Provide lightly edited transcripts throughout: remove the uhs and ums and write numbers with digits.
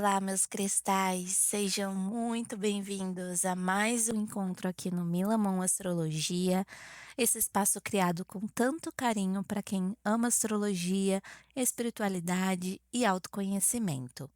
Olá, meus cristais, sejam muito bem-vindos a mais um encontro aqui no Milamon Astrologia, esse espaço criado com tanto carinho para quem ama astrologia, espiritualidade e autoconhecimento.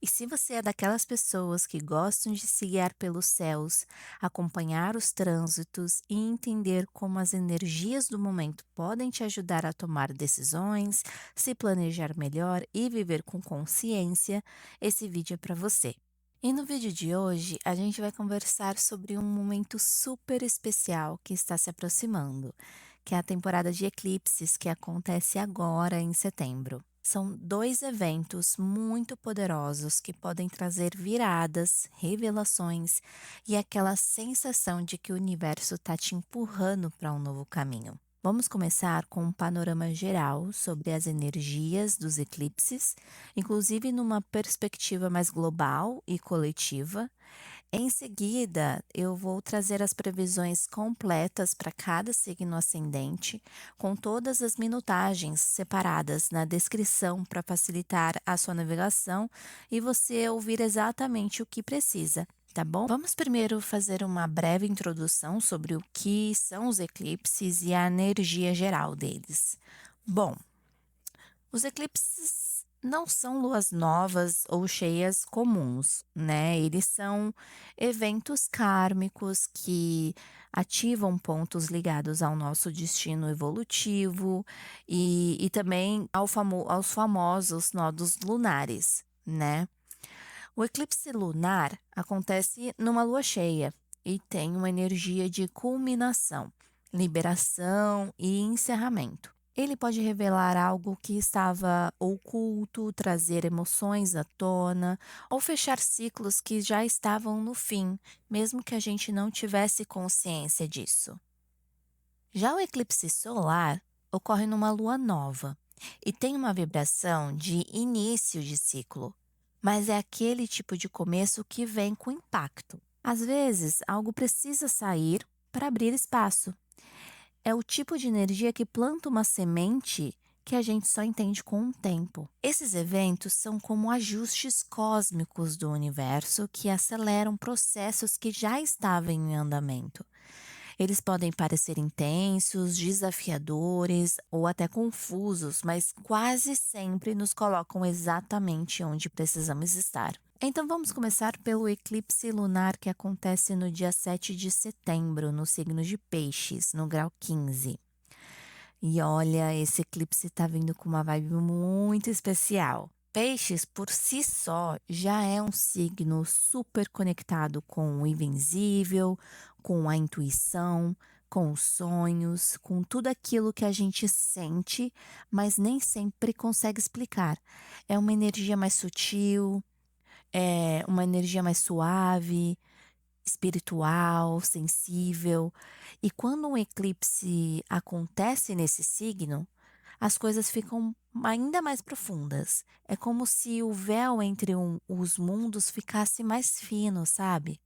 E se você é daquelas pessoas que gostam de se guiar pelos céus, acompanhar os trânsitos e entender como as energias do momento podem te ajudar a tomar decisões, se planejar melhor e viver com consciência, esse vídeo é para você. E no vídeo de hoje, a gente vai conversar sobre um momento super especial que está se aproximando, que é a temporada de eclipses que acontece agora em setembro. São dois eventos muito poderosos que podem trazer viradas, revelações e aquela sensação de que o universo está te empurrando para um novo caminho. Vamos começar com um panorama geral sobre as energias dos eclipses, inclusive numa perspectiva mais global e coletiva. Em seguida, eu vou trazer as previsões completas para cada signo ascendente, com todas as minutagens separadas na descrição para facilitar a sua navegação e você ouvir exatamente o que precisa. Tá bom? Vamos primeiro fazer uma breve introdução sobre o que são os eclipses e a energia geral deles. Bom, os eclipses não são luas novas ou cheias comuns, né? Eles são eventos kármicos que ativam pontos ligados ao nosso destino evolutivo e também aos famosos nodos lunares, né? O eclipse lunar acontece numa lua cheia e tem uma energia de culminação, liberação e encerramento. Ele pode revelar algo que estava oculto, trazer emoções à tona ou fechar ciclos que já estavam no fim, mesmo que a gente não tivesse consciência disso. Já o eclipse solar ocorre numa lua nova e tem uma vibração de início de ciclo, mas é aquele tipo de começo que vem com impacto. Às vezes, algo precisa sair para abrir espaço. É o tipo de energia que planta uma semente que a gente só entende com o tempo. Esses eventos são como ajustes cósmicos do universo que aceleram processos que já estavam em andamento. Eles podem parecer intensos, desafiadores ou até confusos, mas quase sempre nos colocam exatamente onde precisamos estar. Então vamos começar pelo eclipse lunar que acontece no dia 7 de setembro, no signo de Peixes, no grau 15. E olha, esse eclipse tá vindo com uma vibe muito especial. Peixes, por si só, já é um signo super conectado com o invisível, com a intuição, com os sonhos, com tudo aquilo que a gente sente, mas nem sempre consegue explicar. É uma energia mais sutil, é uma energia mais suave, espiritual, sensível. E quando um eclipse acontece nesse signo, as coisas ficam ainda mais profundas. É como se o véu entre os mundos ficasse mais fino, sabe?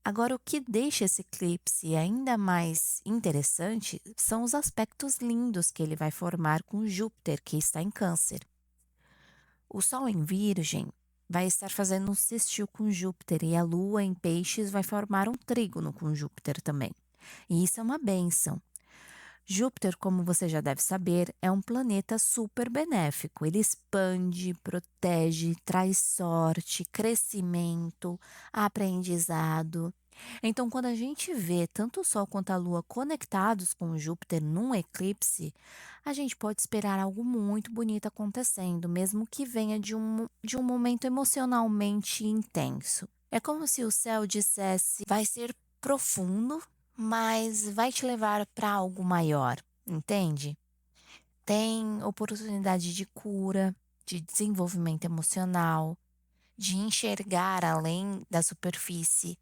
Agora, o que deixa esse eclipse ainda mais interessante são os aspectos lindos que ele vai formar com Júpiter, que está em Câncer. O Sol em Virgem vai estar fazendo um sextil com Júpiter e a Lua em Peixes vai formar um trígono com Júpiter também. E isso é uma bênção. Júpiter, como você já deve saber, é um planeta super benéfico. Ele expande, protege, traz sorte, crescimento, aprendizado. Então, quando a gente vê tanto o Sol quanto a Lua conectados com Júpiter num eclipse, a gente pode esperar algo muito bonito acontecendo, mesmo que venha de um momento emocionalmente intenso. É como se o céu dissesse: vai ser profundo, mas vai te levar para algo maior, entende? Tem oportunidade de cura, de desenvolvimento emocional, de enxergar além da superfície.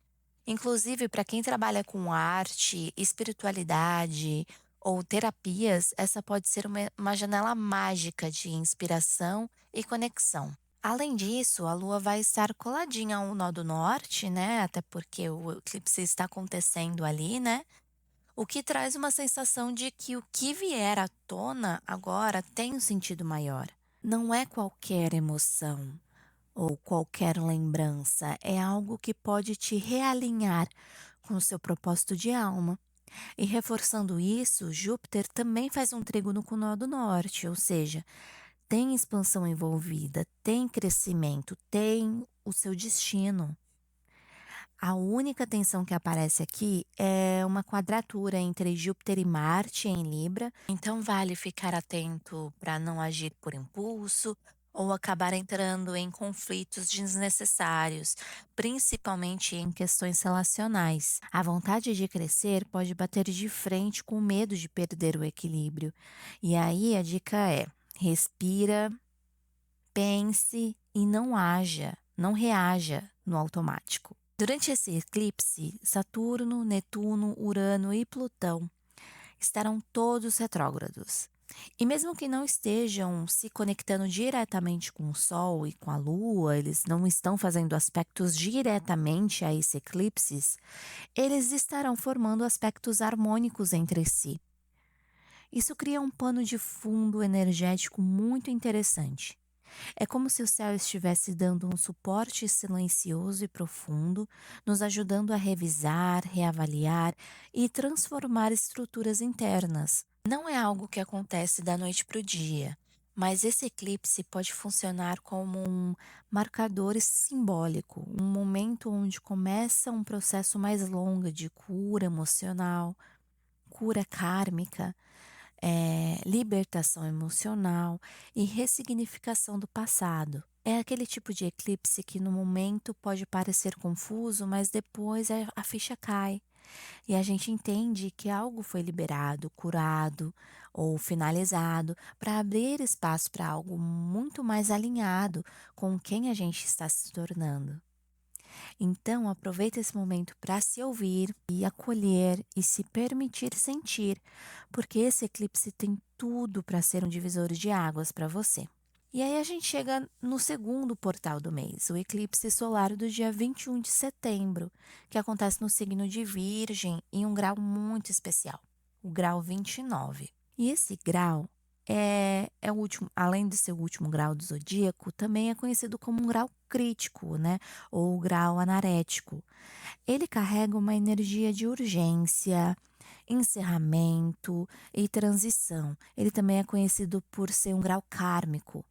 Inclusive, para quem trabalha com arte, espiritualidade ou terapias, essa pode ser uma janela mágica de inspiração e conexão. Além disso, a Lua vai estar coladinha ao nó do norte, né? Até porque o eclipse está acontecendo ali, né? O que traz uma sensação de que o que vier à tona agora tem um sentido maior. Não é qualquer emoção. ou qualquer lembrança, é algo que pode te realinhar com o seu propósito de alma. E reforçando isso, Júpiter também faz um trígono com o nó do norte, ou seja, tem expansão envolvida, tem crescimento, tem o seu destino. A única tensão que aparece aqui é uma quadratura entre Júpiter e Marte em Libra, então vale ficar atento para não agir por impulso ou acabar entrando em conflitos desnecessários, principalmente em questões relacionais. A vontade de crescer pode bater de frente com o medo de perder o equilíbrio. E aí a dica é: respira, pense e não haja, não reaja no automático. Durante esse eclipse, Saturno, Netuno, Urano e Plutão estarão todos retrógrados. E mesmo que não estejam se conectando diretamente com o Sol e com a Lua, eles não estão fazendo aspectos diretamente a esse eclipse, eles estarão formando aspectos harmônicos entre si. Isso cria um pano de fundo energético muito interessante. É como se o céu estivesse dando um suporte silencioso e profundo, nos ajudando a revisar, reavaliar e transformar estruturas internas. Não é algo que acontece da noite para o dia, mas esse eclipse pode funcionar como um marcador simbólico, um momento onde começa um processo mais longo de cura emocional, cura kármica, libertação emocional e ressignificação do passado. É aquele tipo de eclipse que no momento pode parecer confuso, mas depois a ficha cai e a gente entende que algo foi liberado, curado ou finalizado para abrir espaço para algo muito mais alinhado com quem a gente está se tornando. Então, aproveita esse momento para se ouvir e acolher e se permitir sentir, porque esse eclipse tem tudo para ser um divisor de águas para você. E aí a gente chega no segundo portal do mês, o eclipse solar do dia 21 de setembro, que acontece no signo de Virgem em um grau muito especial, o grau 29. E esse grau é o último, além de ser o último grau do zodíaco, também é conhecido como um grau crítico, né? Ou grau anarético. Ele carrega uma energia de urgência, encerramento e transição. Ele também é conhecido por ser um grau kármico.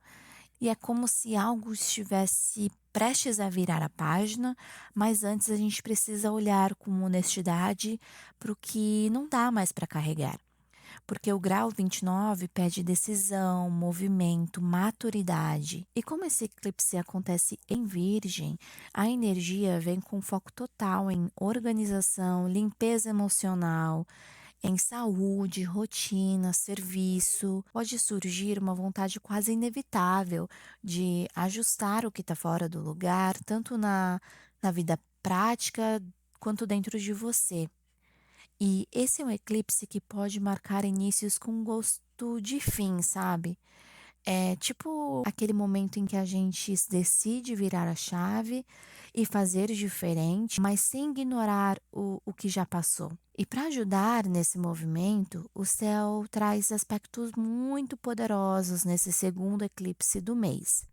E é como se algo estivesse prestes a virar a página, mas antes a gente precisa olhar com honestidade para o que não dá mais para carregar. Porque o grau 29 pede decisão, movimento, maturidade. E como esse eclipse acontece em Virgem, a energia vem com foco total em organização, limpeza emocional, em saúde, rotina, serviço. Pode surgir uma vontade quase inevitável de ajustar o que está fora do lugar, tanto na vida prática quanto dentro de você. E esse é um eclipse que pode marcar inícios com gosto de fim, sabe? É tipo aquele momento em que a gente decide virar a chave e fazer diferente, mas sem ignorar o que já passou. E para ajudar nesse movimento, o céu traz aspectos muito poderosos nesse segundo eclipse do mês.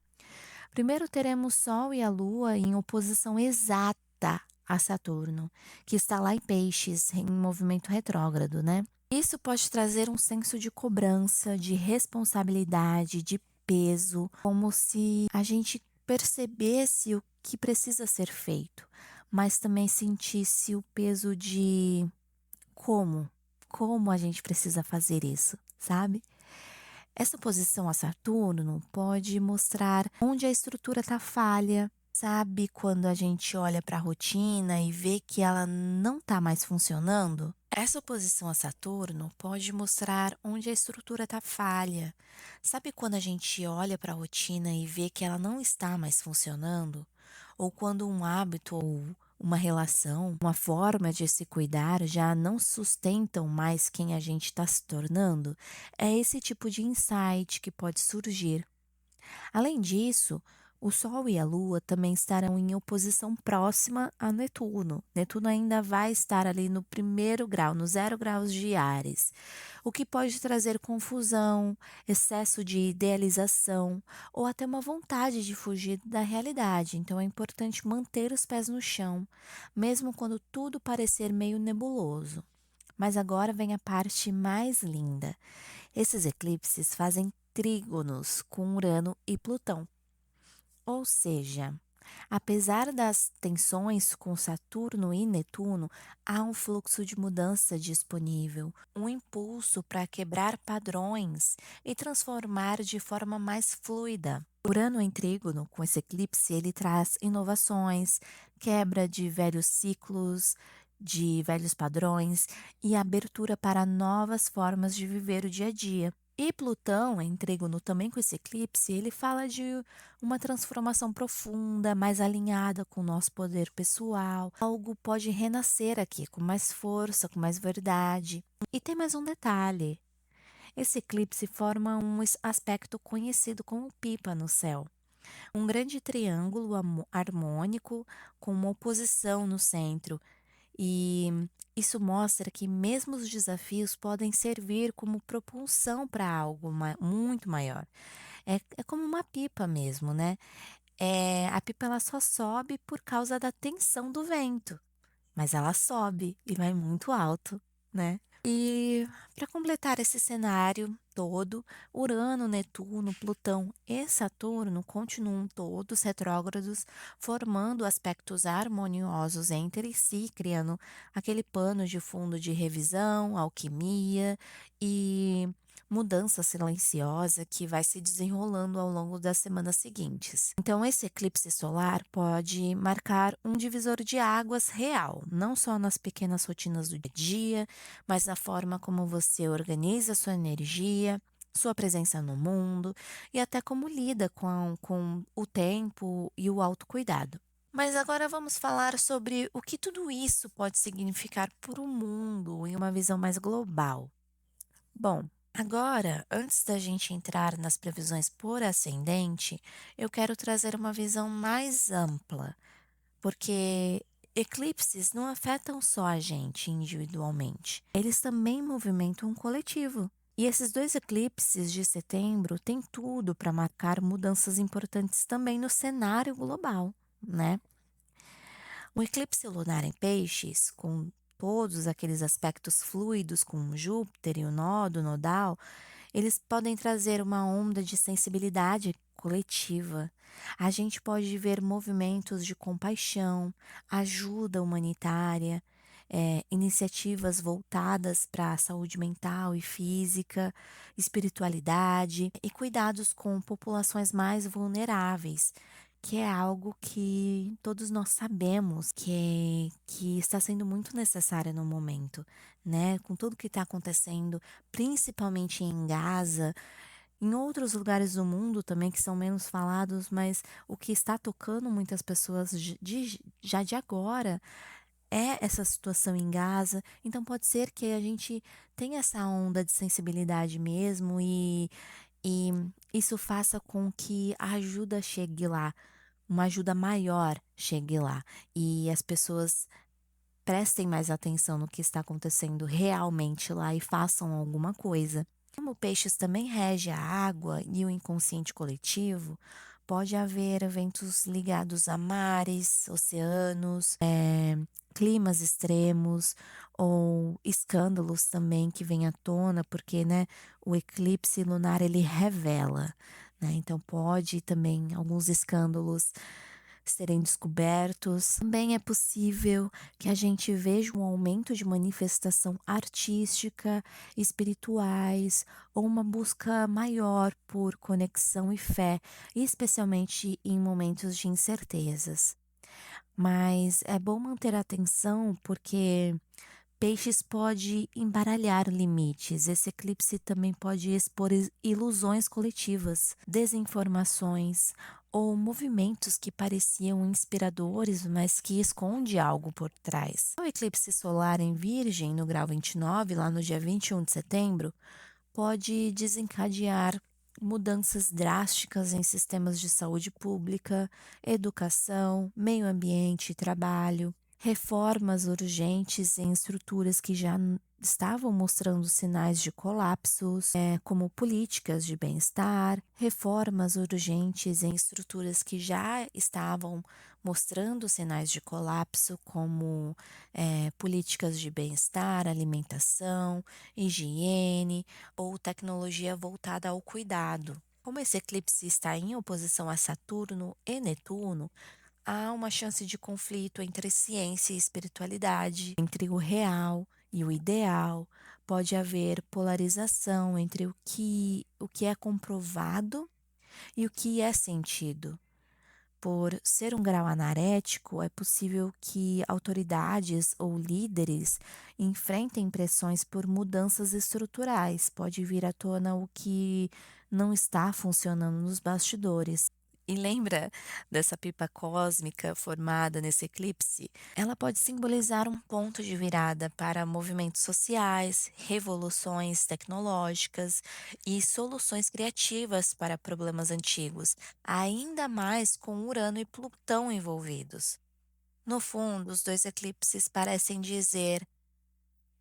Primeiro teremos Sol e a Lua em oposição exata a Saturno, que está lá em Peixes, em movimento retrógrado, né? Isso pode trazer um senso de cobrança, de responsabilidade, de peso, como se a gente percebesse o que precisa ser feito, mas também sentisse o peso de como, como a gente precisa fazer isso, sabe? Essa posição a Saturno pode mostrar onde a estrutura está falha. Sabe quando a gente olha para a rotina e vê que ela não está mais funcionando? Essa oposição a Saturno pode mostrar onde a estrutura está falha. Sabe quando a gente olha para a rotina e vê que ela não está mais funcionando? Ou quando um hábito ou uma relação, uma forma de se cuidar já não sustentam mais quem a gente está se tornando? É esse tipo de insight que pode surgir. Além disso, O Sol e a Lua também estarão em oposição próxima a Netuno. Netuno ainda vai estar ali no primeiro grau, no 0 graus de Áries, o que pode trazer confusão, excesso de idealização ou até uma vontade de fugir da realidade. Então é importante manter os pés no chão, mesmo quando tudo parecer meio nebuloso. Mas agora vem a parte mais linda. Esses eclipses fazem trígonos com Urano e Plutão. Ou seja, apesar das tensões com Saturno e Netuno, há um fluxo de mudança disponível, um impulso para quebrar padrões e transformar de forma mais fluida. Urano em trígono, com esse eclipse, ele traz inovações, quebra de velhos ciclos, de velhos padrões e abertura para novas formas de viver o dia a dia. E Plutão, em trígono também com esse eclipse, ele fala de uma transformação profunda, mais alinhada com o nosso poder pessoal. Algo pode renascer aqui com mais força, com mais verdade. E tem mais um detalhe: esse eclipse forma um aspecto conhecido como pipa no céu. Um grande triângulo harmônico com uma oposição no centro. E isso mostra que mesmo os desafios podem servir como propulsão para algo muito maior. É como uma pipa mesmo, né? A pipa ela só sobe por causa da tensão do vento, mas ela sobe e vai muito alto, né? E para completar esse cenário todo, Urano, Netuno, Plutão e Saturno continuam todos retrógrados, formando aspectos harmoniosos entre si, criando aquele pano de fundo de revisão, alquimia e mudança silenciosa que vai se desenrolando ao longo das semanas seguintes. Então, esse eclipse solar pode marcar um divisor de águas real, não só nas pequenas rotinas do dia a dia, mas na forma como você organiza sua energia, sua presença no mundo e até como lida com o tempo e o autocuidado. Mas agora vamos falar sobre o que tudo isso pode significar para o mundo em uma visão mais global. Bom, agora, antes da gente entrar nas previsões por ascendente, eu quero trazer uma visão mais ampla, porque eclipses não afetam só a gente individualmente, eles também movimentam um coletivo. E esses dois eclipses de setembro têm tudo para marcar mudanças importantes também no cenário global, né? O eclipse lunar em Peixes, com todos aqueles aspectos fluidos com Júpiter e o nó do nodal, eles podem trazer uma onda de sensibilidade coletiva. A gente pode ver movimentos de compaixão, ajuda humanitária, iniciativas voltadas para a saúde mental e física, espiritualidade e cuidados com populações mais vulneráveis, que é algo que todos nós sabemos que está sendo muito necessário no momento, né? Com tudo que está acontecendo, principalmente em Gaza, em outros lugares do mundo também que são menos falados, mas o que está tocando muitas pessoas já de agora é essa situação em Gaza. Então pode ser que a gente tenha essa onda de sensibilidade mesmo e isso faça com que a ajuda chegue lá, uma ajuda maior chegue lá e as pessoas prestem mais atenção no que está acontecendo realmente lá e façam alguma coisa. Como peixes também rege a água e o inconsciente coletivo, pode haver eventos ligados a mares, oceanos, climas extremos ou escândalos também que vêm à tona, porque, né, o eclipse lunar ele revela, né? Então pode também alguns escândalos serem descobertos. Também é possível que a gente veja um aumento de manifestação artística, espirituais, ou uma busca maior por conexão e fé, especialmente em momentos de incertezas. Mas é bom manter a atenção porque Peixes pode embaralhar limites. Esse eclipse também pode expor ilusões coletivas, desinformações ou movimentos que pareciam inspiradores, mas que esconde algo por trás. O eclipse solar em Virgem, no grau 29, lá no dia 21 de setembro, pode desencadear mudanças drásticas em sistemas de saúde pública, educação, meio ambiente e trabalho, reformas urgentes em estruturas que já estavam mostrando sinais de colapsos, como políticas de bem-estar, reformas urgentes em estruturas que já estavam mostrando sinais de colapso, como políticas de bem-estar, alimentação, higiene ou tecnologia voltada ao cuidado. Como esse eclipse está em oposição a Saturno e Netuno, há uma chance de conflito entre ciência e espiritualidade, entre o real e o ideal. Pode haver polarização entre o que é comprovado e o que é sentido. Por ser um grau anarético, é possível que autoridades ou líderes enfrentem pressões por mudanças estruturais. Pode vir à tona o que não está funcionando nos bastidores. E lembra dessa pipa cósmica formada nesse eclipse? Ela pode simbolizar um ponto de virada para movimentos sociais, revoluções tecnológicas e soluções criativas para problemas antigos, ainda mais com Urano e Plutão envolvidos. No fundo, os dois eclipses parecem dizer: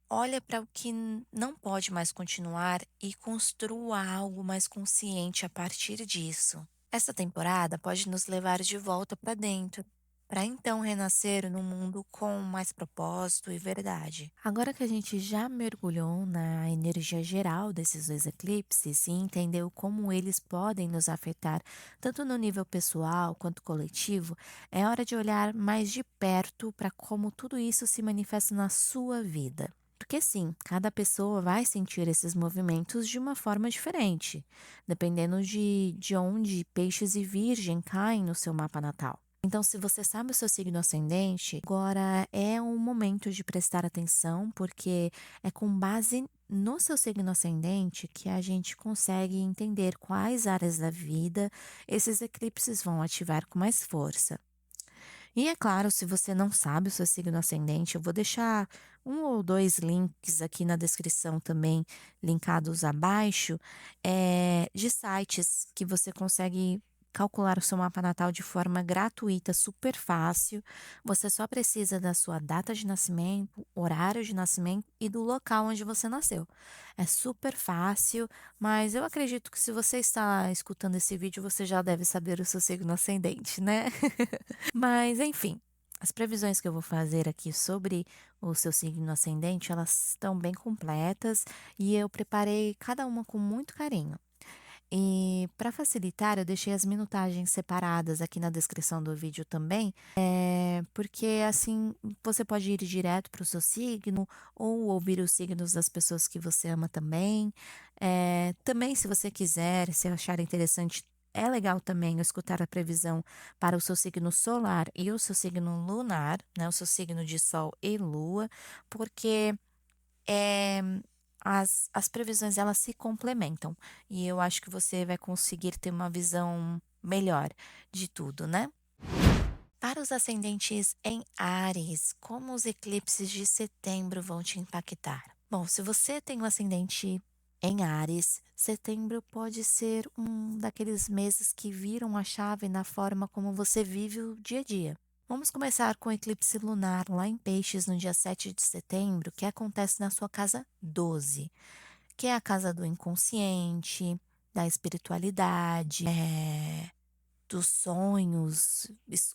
olha para o que não pode mais continuar e construa algo mais consciente a partir disso. Essa temporada pode nos levar de volta para dentro, para então renascer num mundo com mais propósito e verdade. Agora que a gente já mergulhou na energia geral desses dois eclipses e entendeu como eles podem nos afetar tanto no nível pessoal quanto coletivo, é hora de olhar mais de perto para como tudo isso se manifesta na sua vida. Porque sim, cada pessoa vai sentir esses movimentos de uma forma diferente, dependendo de onde Peixes e Virgem caem no seu mapa natal. Então, se você sabe o seu signo ascendente, agora é um momento de prestar atenção, porque é com base no seu signo ascendente que a gente consegue entender quais áreas da vida esses eclipses vão ativar com mais força. E é claro, se você não sabe o seu signo ascendente, eu vou deixar um ou dois links aqui na descrição também, linkados abaixo, de sites que você consegue calcular o seu mapa natal de forma gratuita, super fácil. Você só precisa da sua data de nascimento, horário de nascimento e do local onde você nasceu. É super fácil, mas eu acredito que se você está escutando esse vídeo, você já deve saber o seu signo ascendente, né? Mas, enfim, as previsões que eu vou fazer aqui sobre o seu signo ascendente, elas estão bem completas e eu preparei cada uma com muito carinho. E para facilitar, eu deixei as minutagens separadas aqui na descrição do vídeo também, porque assim você pode ir direto para o seu signo ou ouvir os signos das pessoas que você ama também. Também, se você quiser, se achar interessante, é legal também escutar a previsão para o seu signo solar e o seu signo lunar, né? O seu signo de Sol e Lua, porque eh, as previsões elas se complementam e eu acho que você vai conseguir ter uma visão melhor de tudo, né? Para os ascendentes em Áries, como os eclipses de setembro vão te impactar? Bom, se você tem um ascendente em Áries, setembro pode ser um daqueles meses que viram a chave na forma como você vive o dia a dia. Vamos começar com o eclipse lunar lá em Peixes no dia 7 de setembro, que acontece na sua casa 12, que é a casa do inconsciente, da espiritualidade, dos sonhos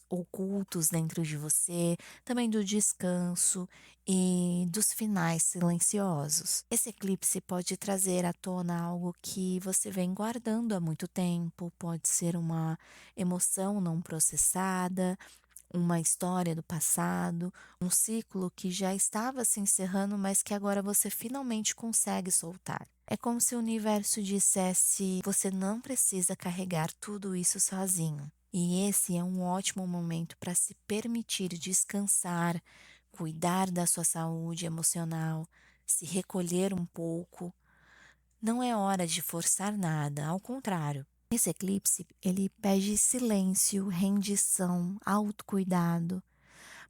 ocultos dentro de você, também do descanso e dos finais silenciosos. Esse eclipse pode trazer à tona algo que você vem guardando há muito tempo, pode ser uma emoção não processada, uma história do passado, um ciclo que já estava se encerrando, mas que agora você finalmente consegue soltar. É como se o universo dissesse: você não precisa carregar tudo isso sozinho. E esse é um ótimo momento para se permitir descansar, cuidar da sua saúde emocional, se recolher um pouco. Não é hora de forçar nada, ao contrário. Esse eclipse, ele pede silêncio, rendição, autocuidado.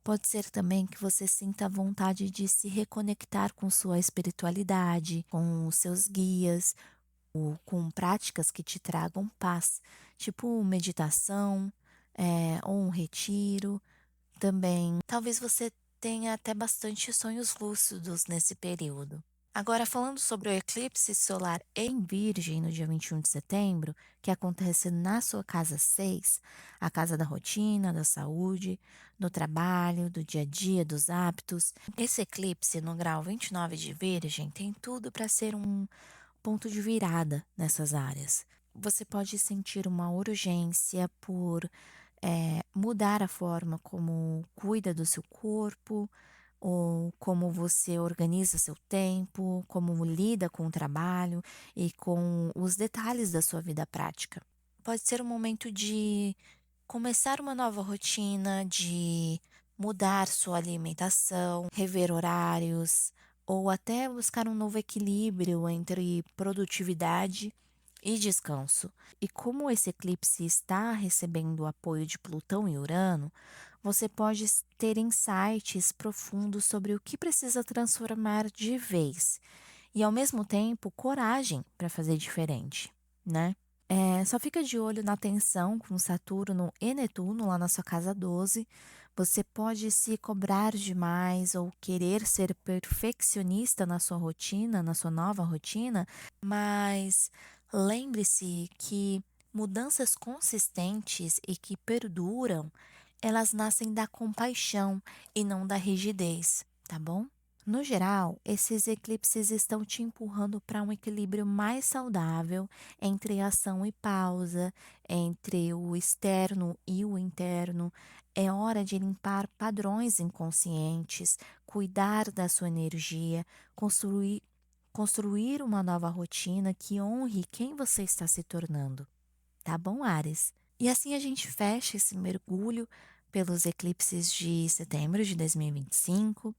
Pode ser também que você sinta vontade de se reconectar com sua espiritualidade, com os seus guias, ou com práticas que te tragam paz, tipo meditação, ou um retiro. Também, talvez você tenha até bastante sonhos lúcidos nesse período. Agora, falando sobre o eclipse solar em Virgem no dia 21 de setembro, que acontece na sua casa 6, a casa da rotina, da saúde, do trabalho, do dia a dia, dos hábitos. Esse eclipse no grau 29 de Virgem tem tudo para ser um ponto de virada nessas áreas. Você pode sentir uma urgência por mudar a forma como cuida do seu corpo, ou como você organiza seu tempo, como lida com o trabalho e com os detalhes da sua vida prática. Pode ser um momento de começar uma nova rotina, de mudar sua alimentação, rever horários, ou até buscar um novo equilíbrio entre produtividade e descanso. E como esse eclipse está recebendo o apoio de Plutão e Urano, você pode ter insights profundos sobre o que precisa transformar de vez e, ao mesmo tempo, coragem para fazer diferente, né? Só fica de olho na tensão com Saturno e Netuno lá na sua casa 12. Você pode se cobrar demais ou querer ser perfeccionista na sua rotina, na sua nova rotina, mas lembre-se que mudanças consistentes e que perduram, elas nascem da compaixão e não da rigidez, tá bom? No geral, esses eclipses estão te empurrando para um equilíbrio mais saudável entre ação e pausa, entre o externo e o interno. É hora de limpar padrões inconscientes, cuidar da sua energia, construir uma nova rotina que honre quem você está se tornando. Tá bom, Ares? E assim a gente fecha esse mergulho pelos eclipses de setembro de 2025.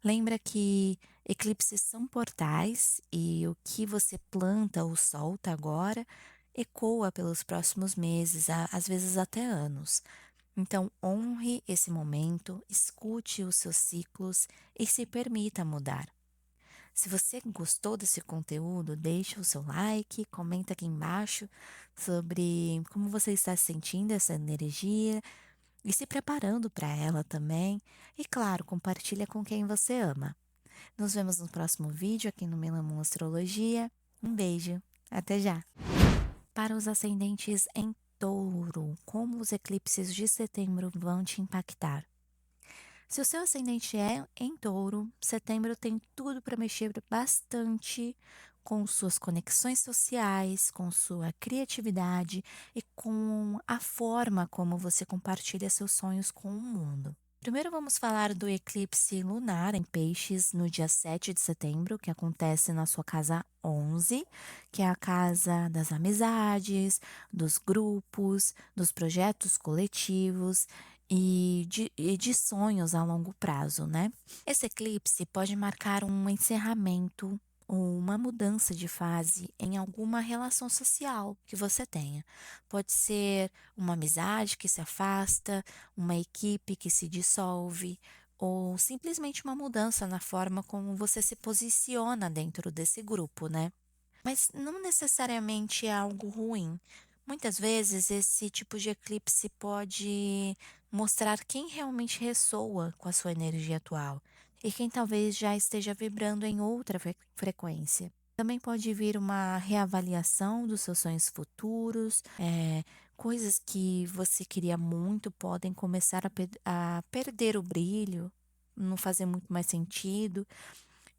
Lembra que eclipses são portais e o que você planta ou solta agora ecoa pelos próximos meses, às vezes até anos. Então, honre esse momento, escute os seus ciclos e se permita mudar. Se você gostou desse conteúdo, deixa o seu like, comenta aqui embaixo sobre como você está sentindo essa energia e se preparando para ela também. E claro, compartilha com quem você ama. Nos vemos no próximo vídeo aqui no Melamon Astrologia. Um beijo, até já! Para os ascendentes em Touro, como os eclipses de setembro vão te impactar? Se o seu ascendente é em Touro, setembro tem tudo para mexer bastante com suas conexões sociais, com sua criatividade e com a forma como você compartilha seus sonhos com o mundo. Primeiro vamos falar do eclipse lunar em Peixes no dia 7 de setembro, que acontece na sua casa 11, que é a casa das amizades, dos grupos, dos projetos coletivos e de sonhos a longo prazo, né? Esse eclipse pode marcar um encerramento ou uma mudança de fase em alguma relação social que você tenha. Pode ser uma amizade que se afasta, uma equipe que se dissolve, ou simplesmente uma mudança na forma como você se posiciona dentro desse grupo, né? Mas não necessariamente é algo ruim. Muitas vezes esse tipo de eclipse pode mostrar quem realmente ressoa com a sua energia atual e quem talvez já esteja vibrando em outra frequência. Também pode vir uma reavaliação dos seus sonhos futuros, coisas que você queria muito podem começar a perder o brilho, não fazer muito mais sentido.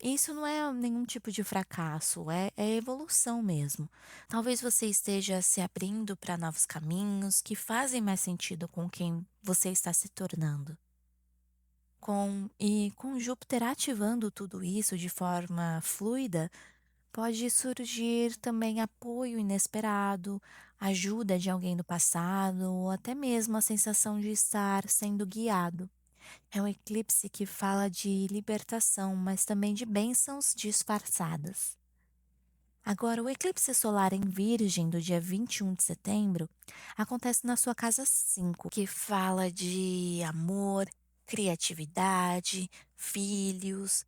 Isso não é nenhum tipo de fracasso, é evolução mesmo. Talvez você esteja se abrindo para novos caminhos que fazem mais sentido com quem você está se tornando. Com Júpiter ativando tudo isso de forma fluida, pode surgir também apoio inesperado, ajuda de alguém do passado, ou até mesmo a sensação de estar sendo guiado. É um eclipse que fala de libertação, mas também de bênçãos disfarçadas. Agora, o eclipse solar em Virgem do dia 21 de setembro acontece na sua casa 5, que fala de amor, criatividade, filhos,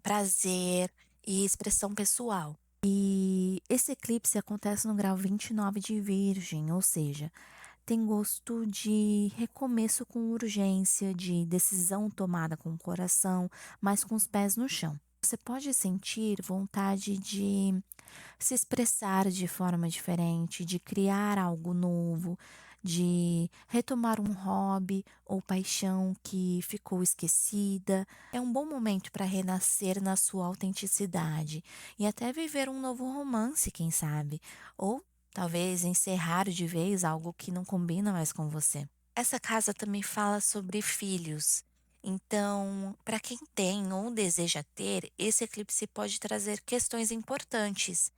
prazer e expressão pessoal. E esse eclipse acontece no grau 29 de Virgem, ou seja, tem gosto de recomeço com urgência, de decisão tomada com o coração, mas com os pés no chão. Você pode sentir vontade de se expressar de forma diferente, de criar algo novo, de retomar um hobby ou paixão que ficou esquecida. É um bom momento para renascer na sua autenticidade e até viver um novo romance, quem sabe? Ou talvez encerrar de vez algo que não combina mais com você. Essa casa também fala sobre filhos. Então, para quem tem ou deseja ter, esse eclipse pode trazer questões importantes,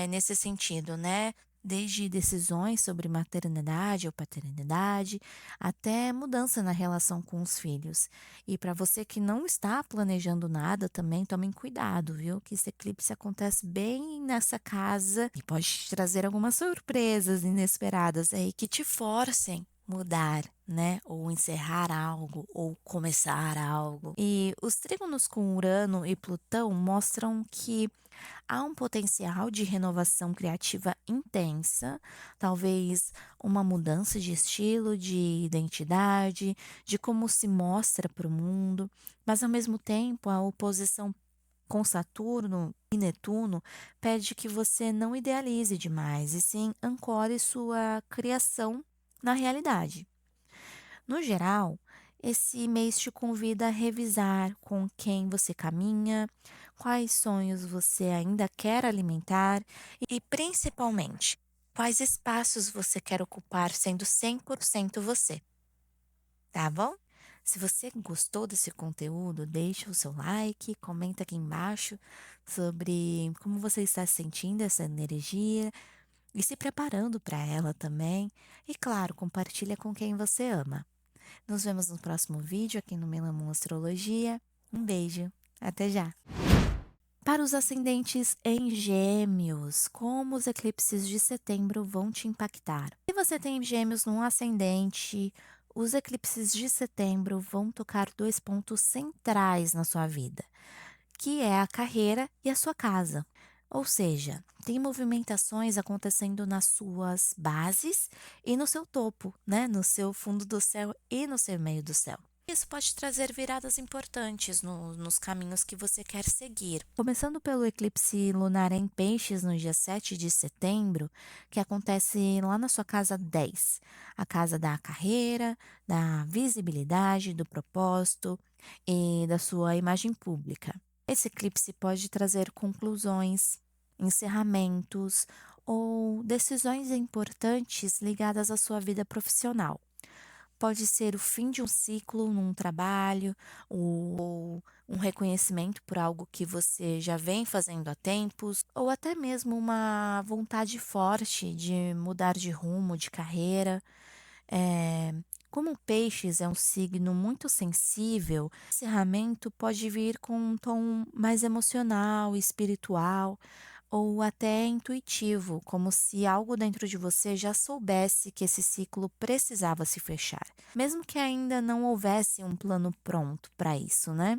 nesse sentido, né? Desde decisões sobre maternidade ou paternidade, até mudança na relação com os filhos. E para você que não está planejando nada, também tomem cuidado, viu? Que esse eclipse acontece bem nessa casa e pode te trazer algumas surpresas inesperadas aí que te forcem mudar, né? Ou encerrar algo, ou começar algo. E os trígonos com Urano e Plutão mostram que há um potencial de renovação criativa intensa, talvez uma mudança de estilo, de identidade, de como se mostra para o mundo, mas ao mesmo tempo a oposição com Saturno e Netuno pede que você não idealize demais, e sim ancore sua criação na realidade. No geral, esse mês te convida a revisar com quem você caminha, quais sonhos você ainda quer alimentar e, principalmente, quais espaços você quer ocupar sendo 100% você, tá bom? Se você gostou desse conteúdo, deixa o seu like, comenta aqui embaixo sobre como você está sentindo essa energia e se preparando para ela também. E claro, compartilha com quem você ama. Nos vemos no próximo vídeo aqui no Melamon Astrologia. Um beijo, até já! Para os ascendentes em Gêmeos, como os eclipses de setembro vão te impactar? Se você tem Gêmeos no ascendente, os eclipses de setembro vão tocar dois pontos centrais na sua vida, que é a carreira e a sua casa. Ou seja, tem movimentações acontecendo nas suas bases e no seu topo, né? No seu fundo do céu e no seu meio do céu. Isso pode trazer viradas importantes nos caminhos que você quer seguir. Começando pelo eclipse lunar em Peixes no dia 7 de setembro, que acontece lá na sua casa 10, a casa da carreira, da visibilidade, do propósito e da sua imagem pública. Esse eclipse pode trazer conclusões, encerramentos ou decisões importantes ligadas à sua vida profissional. Pode ser o fim de um ciclo num trabalho ou um reconhecimento por algo que você já vem fazendo há tempos, ou até mesmo uma vontade forte de mudar de rumo, de carreira. Eh, Como Peixes é um signo muito sensível, o encerramento pode vir com um tom mais emocional, espiritual ou até intuitivo, como se algo dentro de você já soubesse que esse ciclo precisava se fechar, mesmo que ainda não houvesse um plano pronto para isso, né?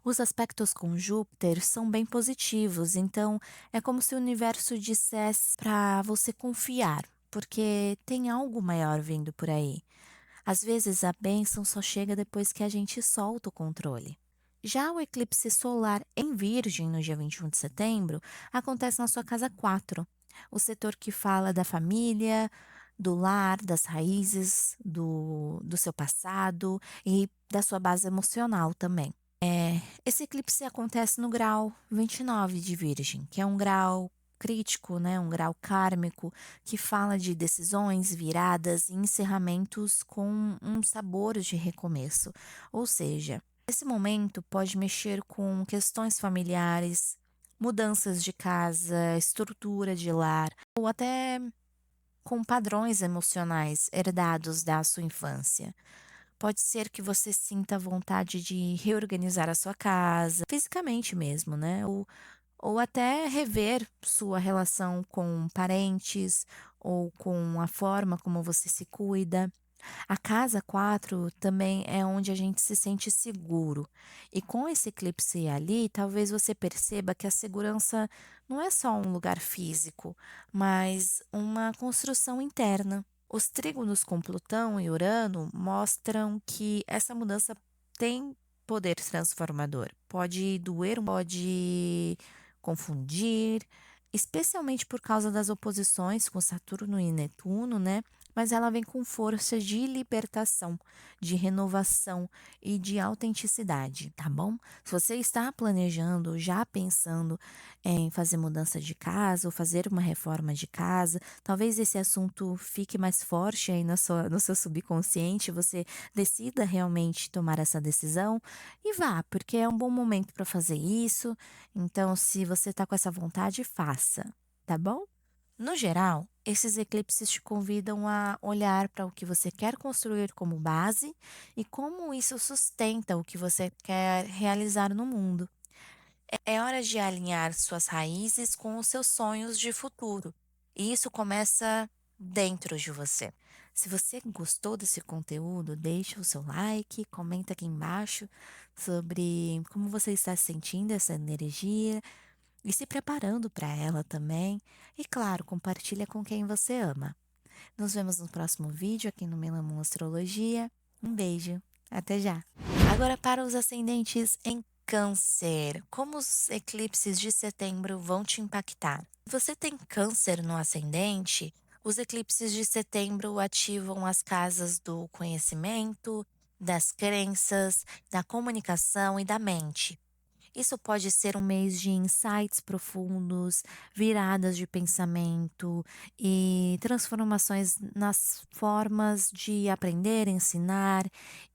Os aspectos com Júpiter são bem positivos, então é como se o universo dissesse para você confiar, porque tem algo maior vindo por aí. Às vezes a bênção só chega depois que a gente solta o controle. Já o eclipse solar em Virgem, no dia 21 de setembro, acontece na sua casa 4, o setor que fala da família, do lar, das raízes, do seu passado e da sua base emocional também. Esse eclipse acontece no grau 29 de Virgem, que é um grau crítico, né, um grau kármico, que fala de decisões, viradas e encerramentos com um sabor de recomeço. Ou seja, esse momento pode mexer com questões familiares, mudanças de casa, estrutura de lar, ou até com padrões emocionais herdados da sua infância. Pode ser que você sinta vontade de reorganizar a sua casa, fisicamente mesmo, né? Ou até rever sua relação com parentes ou com a forma como você se cuida. A casa 4 também é onde a gente se sente seguro. E com esse eclipse ali, talvez você perceba que a segurança não é só um lugar físico, mas uma construção interna. Os trígonos com Plutão e Urano mostram que essa mudança tem poder transformador. Pode doer, pode confundir, especialmente por causa das oposições com Saturno e Netuno, né? Mas ela vem com força de libertação, de renovação e de autenticidade, tá bom? Se você está planejando, já pensando em fazer mudança de casa ou fazer uma reforma de casa, talvez esse assunto fique mais forte aí no seu subconsciente, você decida realmente tomar essa decisão e vá, porque é um bom momento para fazer isso. Então, se você está com essa vontade, faça, tá bom? No geral, esses eclipses te convidam a olhar para o que você quer construir como base e como isso sustenta o que você quer realizar no mundo. É hora de alinhar suas raízes com os seus sonhos de futuro. E isso começa dentro de você. Se você gostou desse conteúdo, deixa o seu like, comenta aqui embaixo sobre como você está sentindo essa energia e se preparando para ela também. E claro, compartilha com quem você ama. Nos vemos no próximo vídeo aqui no Melamon Astrologia. Um beijo, até já! Agora para os ascendentes em Câncer, como os eclipses de setembro vão te impactar? Se você tem Câncer no ascendente, os eclipses de setembro ativam as casas do conhecimento, das crenças, da comunicação e da mente. Isso pode ser um mês de insights profundos, viradas de pensamento e transformações nas formas de aprender, ensinar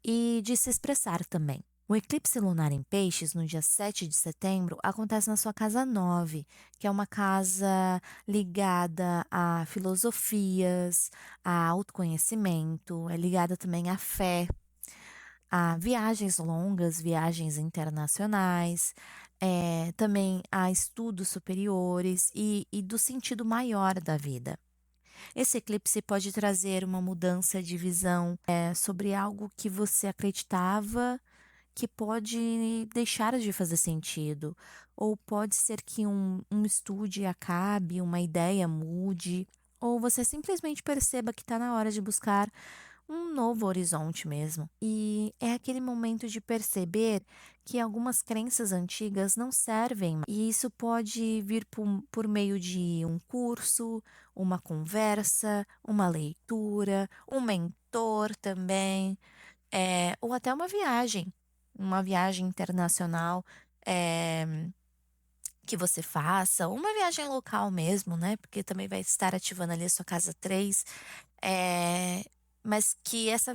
e de se expressar também. O eclipse lunar em Peixes, no dia 7 de setembro, acontece na sua casa 9, que é uma casa ligada a filosofias, a autoconhecimento, é ligada também à fé, a viagens longas, viagens internacionais, também a estudos superiores e do sentido maior da vida. Esse eclipse pode trazer uma mudança de visão, sobre algo que você acreditava que pode deixar de fazer sentido, ou pode ser que um estude acabe, uma ideia mude, ou você simplesmente perceba que está na hora de buscar um novo horizonte mesmo. E é aquele momento de perceber que algumas crenças antigas não servem, e isso pode vir por meio de um curso, uma conversa, uma leitura, um mentor também, ou até uma viagem internacional. eh, que você faça, ou uma viagem local mesmo, né? Porque também vai estar ativando ali a sua casa 3. eh, mas que essa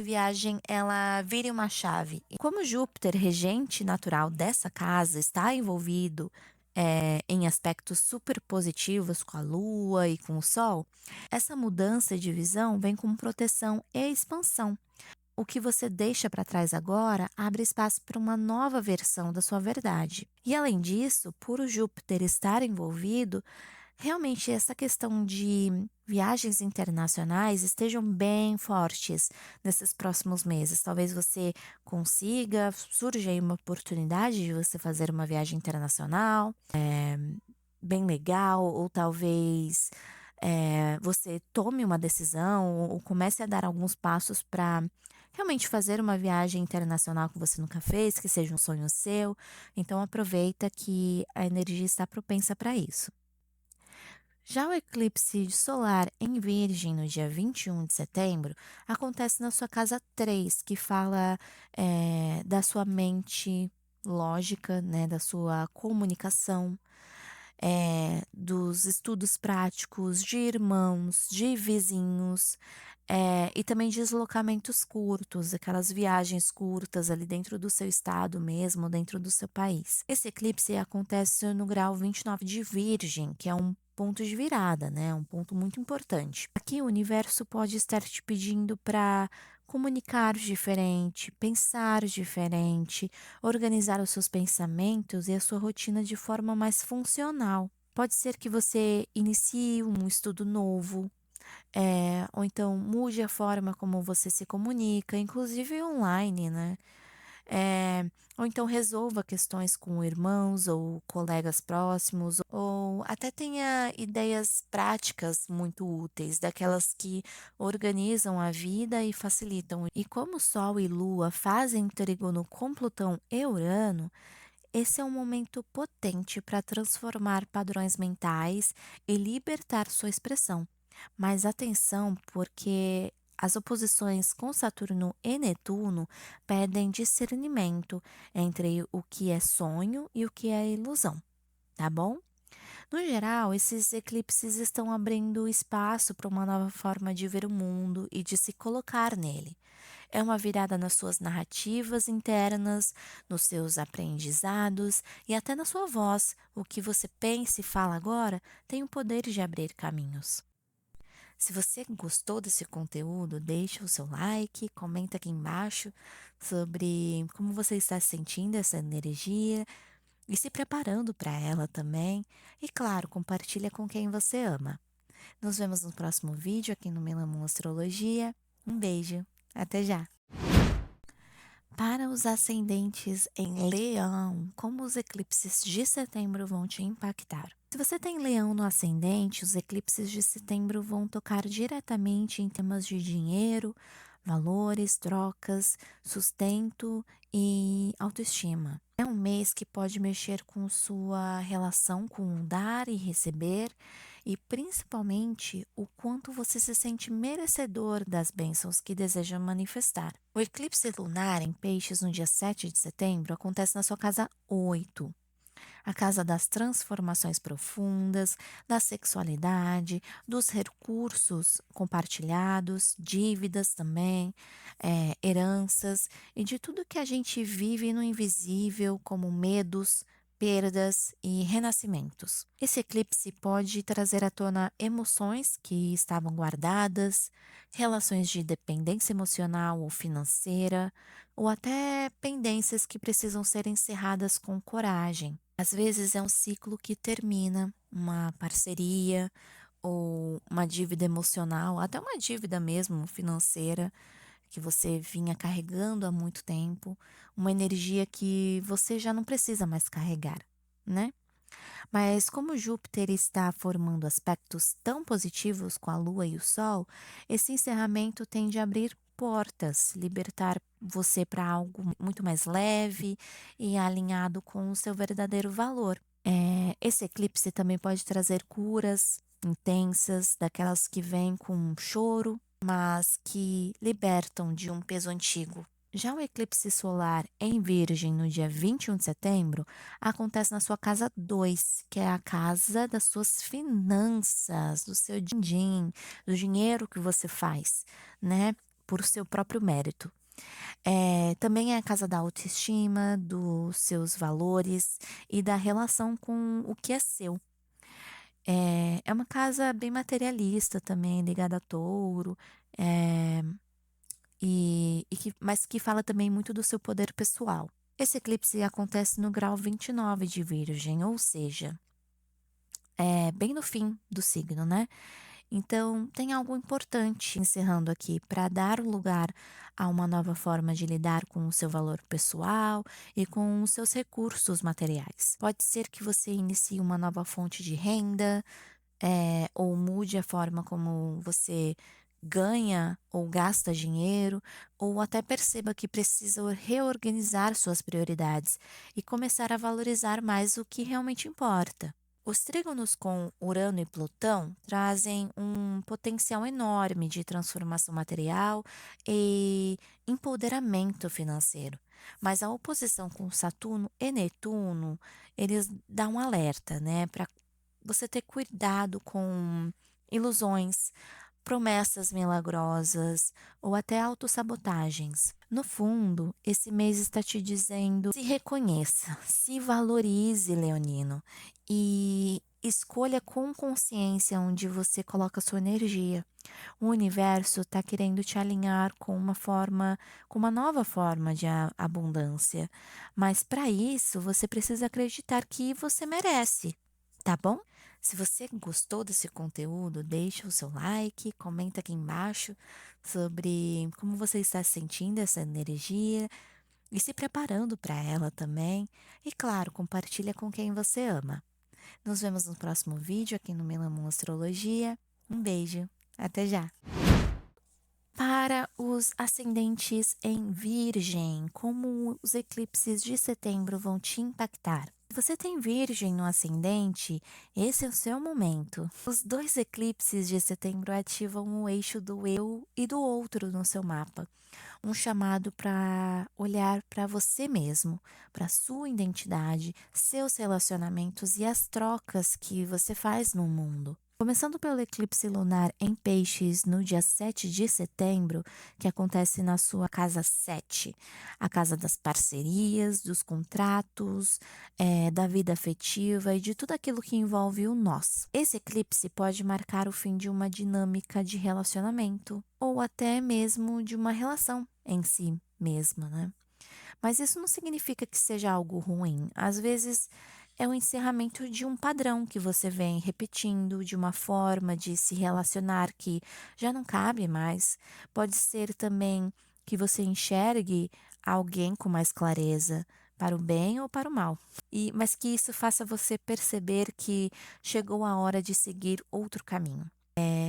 viagem ela vire uma chave. E como Júpiter, regente natural dessa casa, está envolvido em aspectos super positivos com a Lua e com o Sol, essa mudança de visão vem com proteção e expansão. O que você deixa para trás agora abre espaço para uma nova versão da sua verdade. E além disso, por o Júpiter estar envolvido, realmente essa questão de viagens internacionais estejam bem fortes nesses próximos meses. Talvez você consiga, surja aí uma oportunidade de você fazer uma viagem internacional, bem legal, ou talvez você tome uma decisão ou comece a dar alguns passos para realmente fazer uma viagem internacional que você nunca fez, que seja um sonho seu. Então aproveita que a energia está propensa para isso. Já o eclipse solar em Virgem, no dia 21 de setembro, acontece na sua casa 3, que fala da sua mente lógica, né, da sua comunicação, dos estudos práticos, de irmãos, de vizinhos, e também deslocamentos curtos, aquelas viagens curtas ali dentro do seu estado mesmo, dentro do seu país. Esse eclipse acontece no grau 29 de Virgem, que é um ponto de virada, né? Um ponto muito importante. Aqui o universo pode estar te pedindo para comunicar diferente, pensar diferente, organizar os seus pensamentos e a sua rotina de forma mais funcional. Pode ser que você inicie um estudo novo, Ou então mude a forma como você se comunica, inclusive online, né? Ou então resolva questões com irmãos ou colegas próximos, ou até tenha ideias práticas muito úteis, daquelas que organizam a vida e facilitam. E como Sol e Lua fazem trígono com Plutão e Urano, esse é um momento potente para transformar padrões mentais e libertar sua expressão. Mas atenção, porque as oposições com Saturno e Netuno pedem discernimento entre o que é sonho e o que é ilusão, tá bom? No geral, esses eclipses estão abrindo espaço para uma nova forma de ver o mundo e de se colocar nele. É uma virada nas suas narrativas internas, nos seus aprendizados e até na sua voz. O que você pensa e fala agora tem o poder de abrir caminhos. Se você gostou desse conteúdo, deixa o seu like, comenta aqui embaixo sobre como você está sentindo essa energia e se preparando para ela também. E claro, compartilha com quem você ama. Nos vemos no próximo vídeo aqui no Melamon Astrologia. Um beijo, até já! Para os ascendentes em Leão, como os eclipses de setembro vão te impactar? Se você tem Leão no ascendente, os eclipses de setembro vão tocar diretamente em temas de dinheiro, valores, trocas, sustento e autoestima. É um mês que pode mexer com sua relação com o dar e receber e principalmente o quanto você se sente merecedor das bênçãos que deseja manifestar. O eclipse lunar em Peixes no dia 7 de setembro acontece na sua casa 8, a casa das transformações profundas, da sexualidade, dos recursos compartilhados, dívidas também, heranças e de tudo que a gente vive no invisível, como medos, perdas e renascimentos. Esse eclipse pode trazer à tona emoções que estavam guardadas, relações de dependência emocional ou financeira, ou até pendências que precisam ser encerradas com coragem. Às vezes é um ciclo que termina, uma parceria ou uma dívida emocional, até uma dívida mesmo financeira que você vinha carregando há muito tempo, uma energia que você já não precisa mais carregar, né? Mas como Júpiter está formando aspectos tão positivos com a Lua e o Sol, esse encerramento tende a abrir portas, libertar você para algo muito mais leve e alinhado com o seu verdadeiro valor. Esse eclipse também pode trazer curas intensas, daquelas que vêm com choro, mas que libertam de um peso antigo. Já o eclipse solar em Virgem no dia 21 de setembro acontece na sua casa 2, que é a casa das suas finanças, do seu din-din, do dinheiro que você faz, né? Por seu próprio mérito. Também é a casa da autoestima, dos seus valores e da relação com o que é seu. É uma casa bem materialista também, ligada a touro, eh, mas que fala também muito do seu poder pessoal. Esse eclipse acontece no grau 29 de Virgem, ou seja, é bem no fim do signo, né? Então, tem algo importante encerrando aqui para dar lugar a uma nova forma de lidar com o seu valor pessoal e com os seus recursos materiais. Pode ser que você inicie uma nova fonte de renda, ou mude a forma como você ganha ou gasta dinheiro, ou até perceba que precisa reorganizar suas prioridades e começar a valorizar mais o que realmente importa. Os trígonos com Urano e Plutão trazem um potencial enorme de transformação material e empoderamento financeiro. Mas a oposição com Saturno e Netuno, eles dão um alerta, né, para você ter cuidado com ilusões, promessas milagrosas ou até autossabotagens. No fundo, esse mês está te dizendo: se reconheça, se valorize, leonino, e escolha com consciência onde você coloca sua energia. O universo está querendo te alinhar com uma nova forma de abundância. Mas para isso, você precisa acreditar que você merece, tá bom? Se você gostou desse conteúdo, deixa o seu like, comenta aqui embaixo sobre como você está sentindo essa energia e se preparando para ela também. E claro, compartilha com quem você ama. Nos vemos no próximo vídeo aqui no Milamon Astrologia. Um beijo, até já! Para os ascendentes em Virgem, como os eclipses de setembro vão te impactar? Se você tem Virgem no ascendente, esse é o seu momento. Os dois eclipses de setembro ativam o eixo do eu e do outro no seu mapa. Um chamado para olhar para você mesmo, para sua identidade, seus relacionamentos e as trocas que você faz no mundo. Começando pelo eclipse lunar em Peixes no dia 7 de setembro, que acontece na sua casa 7, a casa das parcerias, dos contratos, da vida afetiva e de tudo aquilo que envolve o nós. Esse eclipse pode marcar o fim de uma dinâmica de relacionamento ou até mesmo de uma relação em si mesma, né? Mas isso não significa que seja algo ruim. Às vezes é o encerramento de um padrão que você vem repetindo, de uma forma de se relacionar que já não cabe mais. Pode ser também que você enxergue alguém com mais clareza, para o bem ou para o mal. Mas que isso faça você perceber que chegou a hora de seguir outro caminho.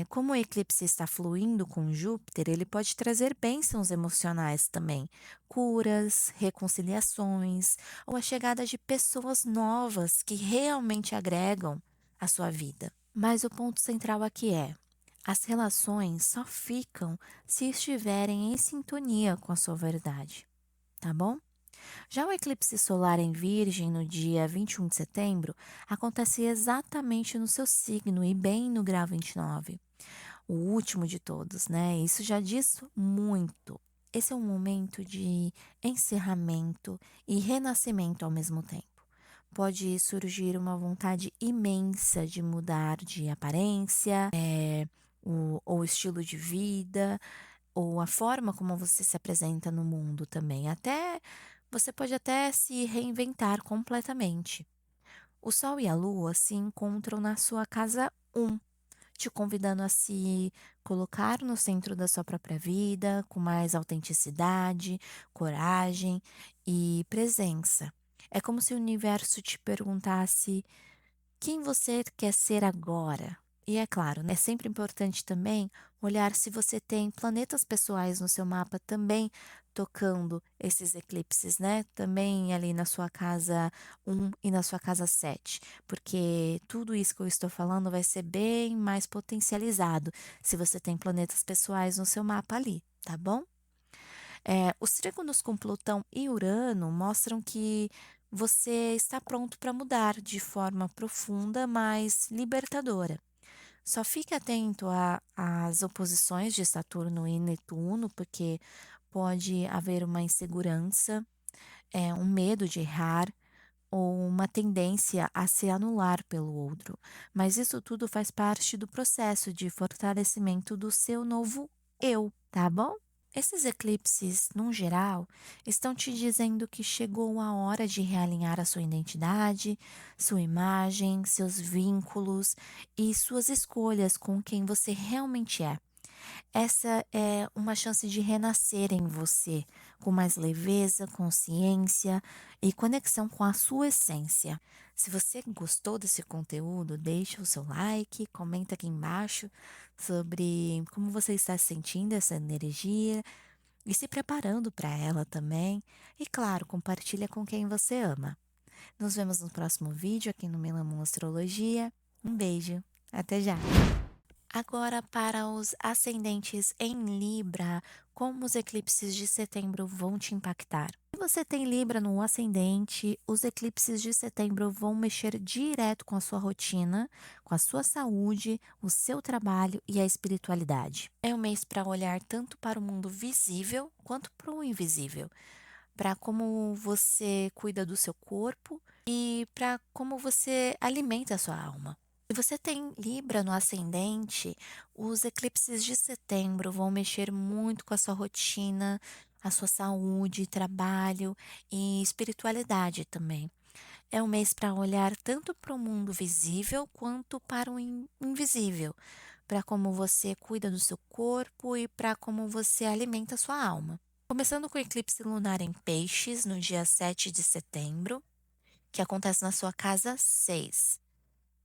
Como o eclipse está fluindo com Júpiter, ele pode trazer bênçãos emocionais também, curas, reconciliações ou a chegada de pessoas novas que realmente agregam à sua vida. Mas o ponto central aqui é: as relações só ficam se estiverem em sintonia com a sua verdade, tá bom? Já o eclipse solar em Virgem, no dia 21 de setembro, acontece exatamente no seu signo e bem no grau 29, o último de todos, né? Isso já diz muito. Esse é um momento de encerramento e renascimento ao mesmo tempo. Pode surgir uma vontade imensa de mudar de aparência, ou estilo de vida, ou a forma como você se apresenta no mundo também. Você pode até se reinventar completamente. O Sol e a Lua se encontram na sua casa 1, te convidando a se colocar no centro da sua própria vida, com mais autenticidade, coragem e presença. É como se o universo te perguntasse: quem você quer ser agora? E é claro, né, é sempre importante também olhar se você tem planetas pessoais no seu mapa também tocando esses eclipses, né? Também ali na sua casa 1 e na sua casa 7, porque tudo isso que eu estou falando vai ser bem mais potencializado se você tem planetas pessoais no seu mapa ali, tá bom? Os trígonos com Plutão e Urano mostram que você está pronto para mudar de forma profunda, mas libertadora. Só fique atento às oposições de Saturno e Netuno, porque pode haver uma insegurança, um medo de errar ou uma tendência a se anular pelo outro. Mas isso tudo faz parte do processo de fortalecimento do seu novo eu, tá bom? Esses eclipses, num geral, estão te dizendo que chegou a hora de realinhar a sua identidade, sua imagem, seus vínculos e suas escolhas com quem você realmente é. Essa é uma chance de renascer em você, com mais leveza, consciência e conexão com a sua essência. Se você gostou desse conteúdo, deixa o seu like, comenta aqui embaixo sobre como você está sentindo essa energia e se preparando para ela também. E claro, compartilha com quem você ama. Nos vemos no próximo vídeo aqui no Milamon Astrologia. Um beijo, até já! Agora, para os ascendentes em Libra, como os eclipses de setembro vão te impactar? Se você tem Libra no ascendente, os eclipses de setembro vão mexer direto com a sua rotina, com a sua saúde, o seu trabalho e a espiritualidade. É um mês para olhar tanto para o mundo visível quanto para o invisível, para como você cuida do seu corpo e para como você alimenta a sua alma. Se você tem Libra no ascendente, os eclipses de setembro vão mexer muito com a sua rotina, a sua saúde, trabalho e espiritualidade também. é um mês para olhar tanto para o mundo visível quanto para o invisível, para como você cuida do seu corpo e para como você alimenta a sua alma. Começando com o eclipse lunar em Peixes, no dia 7 de setembro, que acontece na sua casa 6,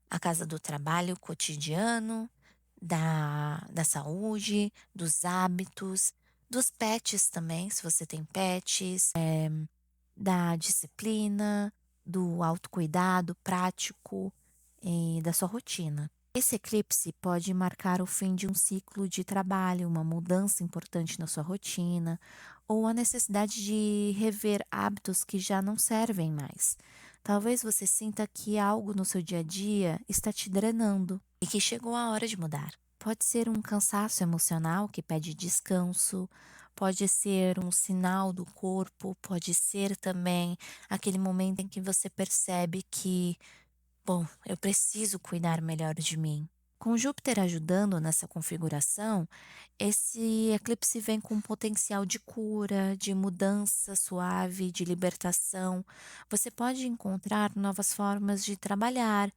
a casa do trabalho cotidiano, da saúde, dos hábitos, dos pets também, se você tem pets, da disciplina, do autocuidado prático e da sua rotina. Esse eclipse pode marcar o fim de um ciclo de trabalho, uma mudança importante na sua rotina, ou a necessidade de rever hábitos que já não servem mais. Talvez você sinta que algo no seu dia a dia está te drenando e que chegou a hora de mudar. Pode ser um cansaço emocional que pede descanso, pode ser um sinal do corpo, pode ser também aquele momento em que você percebe que, bom, eu preciso cuidar melhor de mim. Com Júpiter ajudando nessa configuração, esse eclipse vem com um potencial de cura, de mudança suave, de libertação. Você pode encontrar novas formas de trabalhar,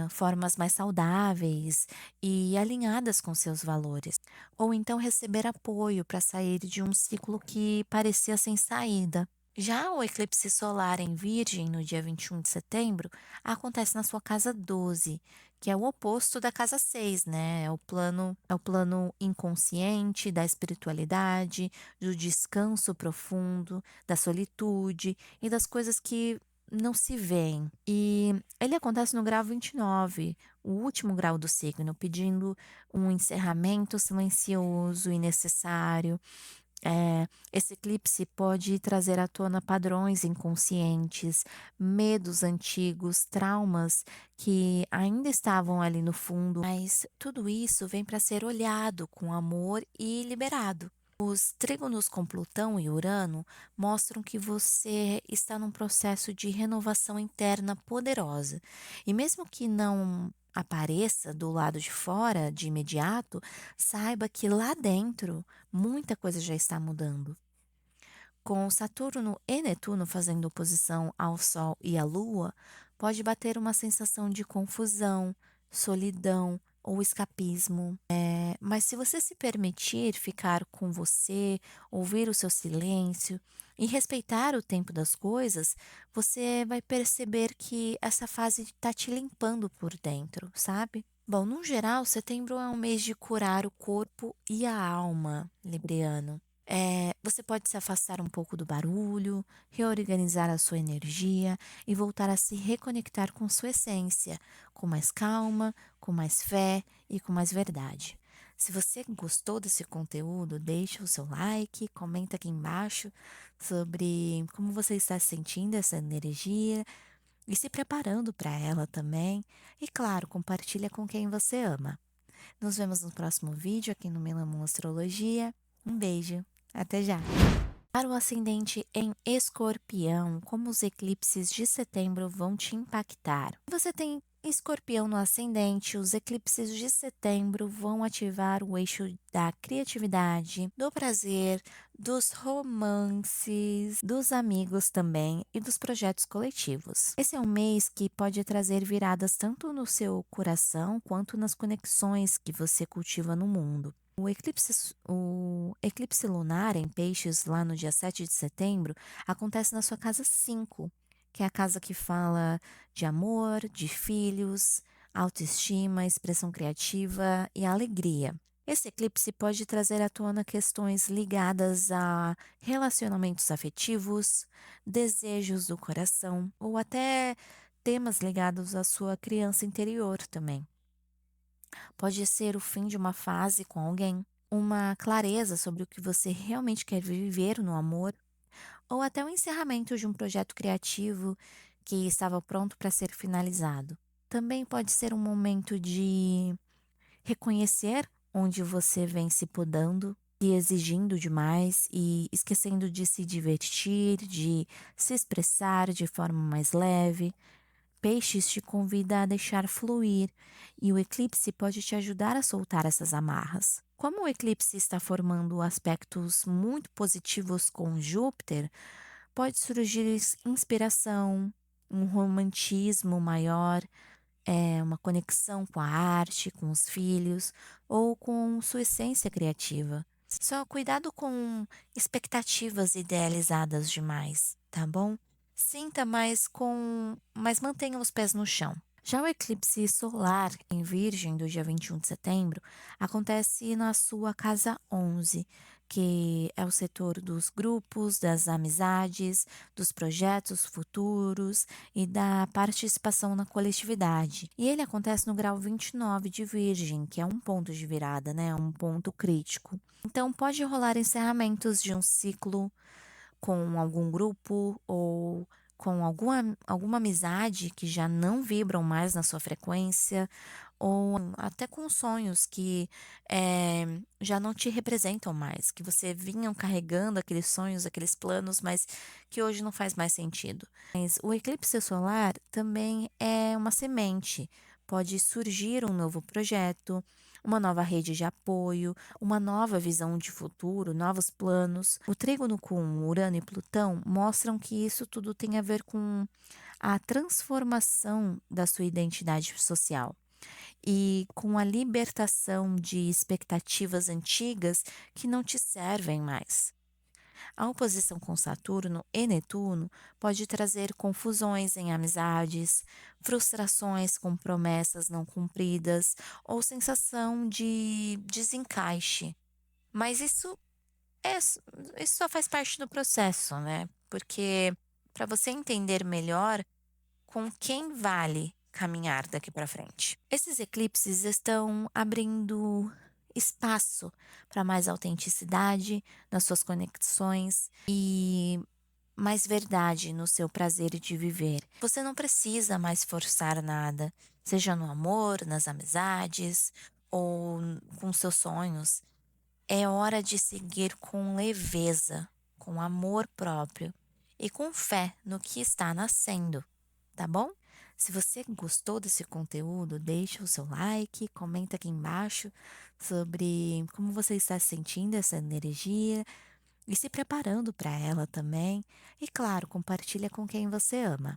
formas mais saudáveis e alinhadas com seus valores. Ou então receber apoio para sair de um ciclo que parecia sem saída. Já o eclipse solar em Virgem, no dia 21 de setembro, acontece na sua casa 12, que é o oposto da casa 6, né? É o plano inconsciente da espiritualidade, do descanso profundo, da solitude e das coisas que não se veem. E ele acontece no grau 29, o último grau do signo, pedindo um encerramento silencioso e necessário. Esse eclipse pode trazer à tona padrões inconscientes, medos antigos, traumas que ainda estavam ali no fundo, mas tudo isso vem para ser olhado com amor e liberado. Os trígonos com Plutão e Urano mostram que você está num processo de renovação interna poderosa. E mesmo que não apareça do lado de fora de imediato, saiba que lá dentro muita coisa já está mudando. Com Saturno e Netuno fazendo oposição ao Sol e à Lua, pode bater uma sensação de confusão, solidão ou escapismo. Mas se você se permitir ficar com você, ouvir o seu silêncio e respeitar o tempo das coisas, você vai perceber que essa fase está te limpando por dentro, sabe? Bom, no geral, setembro é um mês de curar o corpo e a alma, Libriano. Você pode se afastar um pouco do barulho, reorganizar a sua energia e voltar a se reconectar com sua essência, com mais calma, com mais fé e com mais verdade. Se você gostou desse conteúdo, deixa o seu like, comenta aqui embaixo sobre como você está sentindo essa energia e se preparando para ela também. E claro, compartilha com quem você ama. Nos vemos no próximo vídeo aqui no Milamon Astrologia. Um beijo, até já! Para o ascendente em Escorpião, como os eclipses de setembro vão te impactar? Se você tem Escorpião no ascendente, os eclipses de setembro vão ativar o eixo da criatividade, do prazer, dos romances, dos amigos também e dos projetos coletivos. Esse é um mês que pode trazer viradas tanto no seu coração quanto nas conexões que você cultiva no mundo. O eclipse lunar em Peixes, lá no dia 7 de setembro, acontece na sua casa 5, que é a casa que fala de amor, de filhos, autoestima, expressão criativa e alegria. Esse eclipse pode trazer à tona questões ligadas a relacionamentos afetivos, desejos do coração ou até temas ligados à sua criança interior também. Pode ser o fim de uma fase com alguém, uma clareza sobre o que você realmente quer viver no amor, ou até o encerramento de um projeto criativo que estava pronto para ser finalizado. Também pode ser um momento de reconhecer onde você vem se podando e exigindo demais e esquecendo de se divertir, de se expressar de forma mais leve. Peixes te convida a deixar fluir e o eclipse pode te ajudar a soltar essas amarras. Como o eclipse está formando aspectos muito positivos com Júpiter, pode surgir inspiração, um romantismo maior, uma conexão com a arte, com os filhos ou com sua essência criativa. Só cuidado com expectativas idealizadas demais, tá bom? Sinta mas mantenha os pés no chão. Já o eclipse solar em Virgem do dia 21 de setembro acontece na sua casa 11, que é o setor dos grupos, das amizades, dos projetos futuros e da participação na coletividade. E ele acontece no grau 29 de Virgem, que é um ponto de virada, né? Um ponto crítico. Então, pode rolar encerramentos de um ciclo com algum grupo ou com alguma amizade que já não vibram mais na sua frequência, ou até com sonhos que já não te representam mais, que você vinham carregando aqueles sonhos, aqueles planos, mas que hoje não faz mais sentido. Mas o eclipse solar também é uma semente. Pode surgir um novo projeto, uma nova rede de apoio, uma nova visão de futuro, novos planos. O trígono com Urano e Plutão mostram que isso tudo tem a ver com a transformação da sua identidade social e com a libertação de expectativas antigas que não te servem mais. A oposição com Saturno e Netuno pode trazer confusões em amizades, frustrações com promessas não cumpridas ou sensação de desencaixe. Mas isso só faz parte do processo, né? Porque para você entender melhor com quem vale caminhar daqui para frente. Esses eclipses estão abrindo espaço para mais autenticidade nas suas conexões e mais verdade no seu prazer de viver. Você não precisa mais forçar nada, seja no amor, nas amizades ou com seus sonhos. É hora de seguir com leveza, com amor próprio e com fé no que está nascendo, tá bom? Se você gostou desse conteúdo, deixa o seu like, comenta aqui embaixo sobre como você está sentindo essa energia e se preparando para ela também. E claro, compartilha com quem você ama.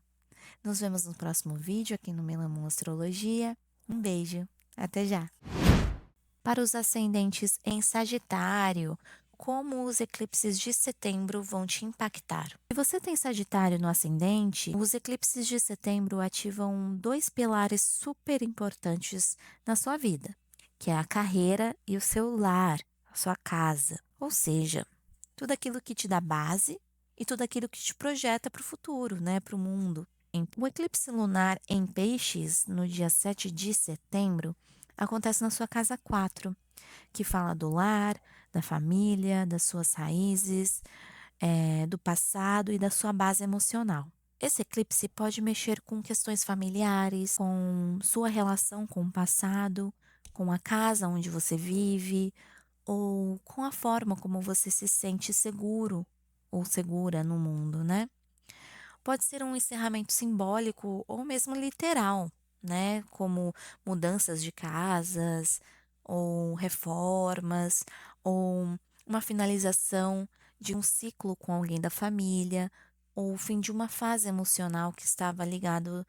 Nos vemos no próximo vídeo aqui no Milamon Astrologia. Um beijo, até já! Para os ascendentes em Sagitário, como os eclipses de setembro vão te impactar? Se você tem Sagitário no ascendente, os eclipses de setembro ativam dois pilares super importantes na sua vida, que é a carreira e o seu lar, a sua casa. Ou seja, tudo aquilo que te dá base e tudo aquilo que te projeta para o futuro, né, para o mundo. O eclipse lunar em Peixes, no dia 7 de setembro, acontece na sua casa 4, que fala do lar, da família, das suas raízes, do passado e da sua base emocional. Esse eclipse pode mexer com questões familiares, com sua relação com o passado, com a casa onde você vive, ou com a forma como você se sente seguro ou segura no mundo, né? Pode ser um encerramento simbólico ou mesmo literal, né? Como mudanças de casas, ou reformas, ou uma finalização de um ciclo com alguém da família, ou o fim de uma fase emocional que estava ligada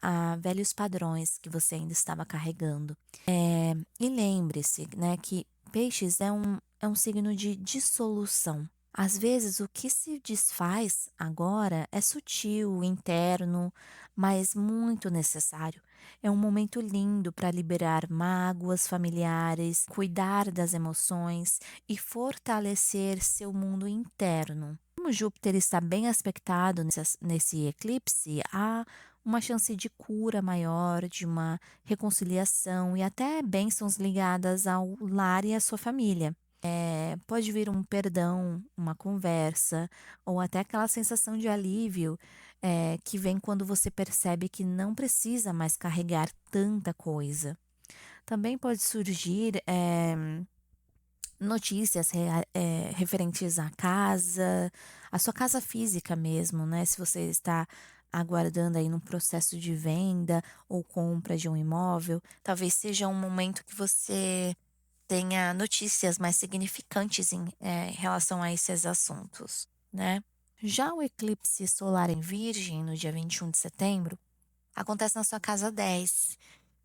a velhos padrões que você ainda estava carregando. E lembre-se, né, que peixes é um signo de dissolução. Às vezes, o que se desfaz agora é sutil, interno, mas muito necessário. É um momento lindo para liberar mágoas familiares, cuidar das emoções e fortalecer seu mundo interno. Como Júpiter está bem aspectado nesse eclipse, há uma chance de cura maior, de uma reconciliação e até bênçãos ligadas ao lar e à sua família. Pode vir um perdão, uma conversa, ou até aquela sensação de alívio, que vem quando você percebe que não precisa mais carregar tanta coisa. Também pode surgir notícias referentes à casa, à sua casa física mesmo, né? Se você está aguardando aí num processo de venda ou compra de um imóvel, talvez seja um momento que você tenha notícias mais significantes em relação a esses assuntos, né? Já o eclipse solar em Virgem, no dia 21 de setembro, acontece na sua casa 10,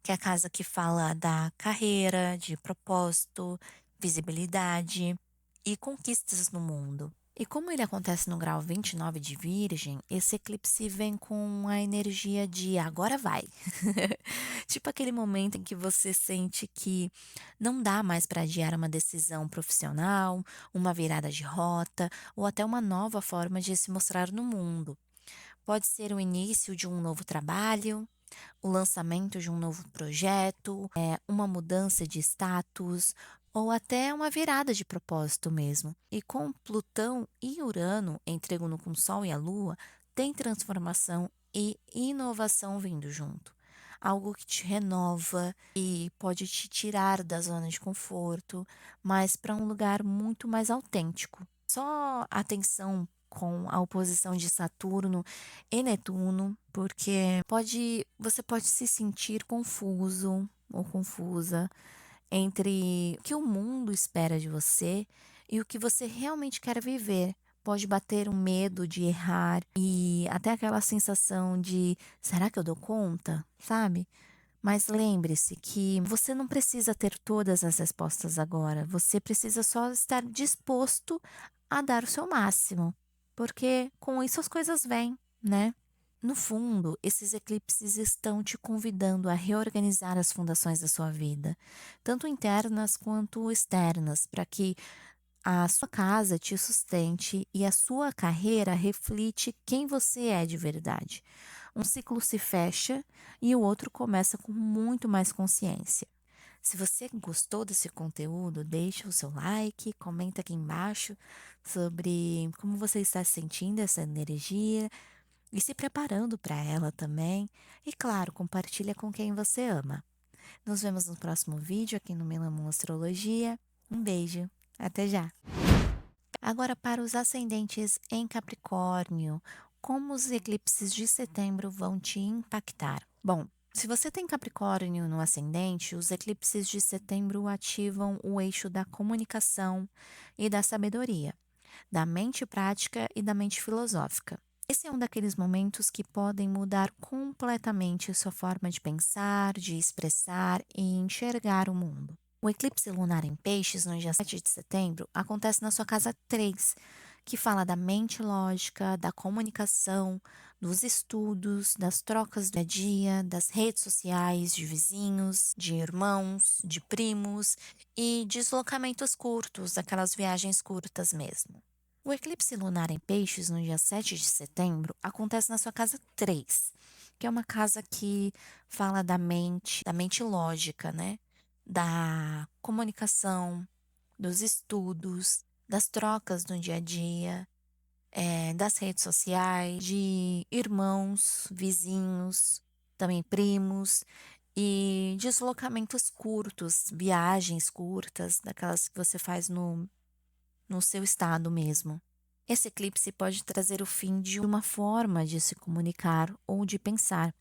que é a casa que fala da carreira, de propósito, visibilidade e conquistas no mundo. E como ele acontece no grau 29 de Virgem, esse eclipse vem com a energia de agora vai. Tipo aquele momento em que você sente que não dá mais para adiar uma decisão profissional, uma virada de rota ou até uma nova forma de se mostrar no mundo. Pode ser o início de um novo trabalho, o lançamento de um novo projeto, uma mudança de status ou até uma virada de propósito mesmo. E com Plutão e Urano em trígono com o Sol e a Lua, tem transformação e inovação vindo junto. Algo que te renova e pode te tirar da zona de conforto, mas para um lugar muito mais autêntico. Só atenção com a oposição de Saturno e Netuno, porque você pode se sentir confuso ou confusa entre o que o mundo espera de você e o que você realmente quer viver. Pode bater um medo de errar e até aquela sensação de será que eu dou conta? Sabe? Mas lembre-se que você não precisa ter todas as respostas agora, você precisa só estar disposto a dar o seu máximo, porque com isso as coisas vêm, né? No fundo, esses eclipses estão te convidando a reorganizar as fundações da sua vida, tanto internas quanto externas, para que a sua casa te sustente e a sua carreira reflete quem você é de verdade. Um ciclo se fecha e o outro começa com muito mais consciência. Se você gostou desse conteúdo, deixa o seu like, comenta aqui embaixo sobre como você está sentindo essa energia e se preparando para ela também. E claro, compartilha com quem você ama. Nos vemos no próximo vídeo aqui no Milamon Astrologia. Um beijo, até já! Agora, para os ascendentes em Capricórnio, como os eclipses de setembro vão te impactar? Bom, se você tem Capricórnio no ascendente, os eclipses de setembro ativam o eixo da comunicação e da sabedoria, da mente prática e da mente filosófica. Esse é um daqueles momentos que podem mudar completamente sua forma de pensar, de expressar e enxergar o mundo. O eclipse lunar em Peixes, no dia 7 de setembro, acontece na sua casa 3, que fala da mente lógica, da comunicação, dos estudos, das trocas do dia a dia, das redes sociais, de vizinhos, de irmãos, de primos e deslocamentos curtos, aquelas viagens curtas mesmo. O eclipse lunar em Peixes, no dia 7 de setembro, acontece na sua casa 3, que é uma casa que fala da mente lógica, né? Da comunicação, dos estudos, das trocas no dia a dia, das redes sociais, de irmãos, vizinhos, também primos, e deslocamentos curtos, viagens curtas, daquelas que você faz no seu estado mesmo. Esse eclipse pode trazer o fim de uma forma de se comunicar ou de pensar.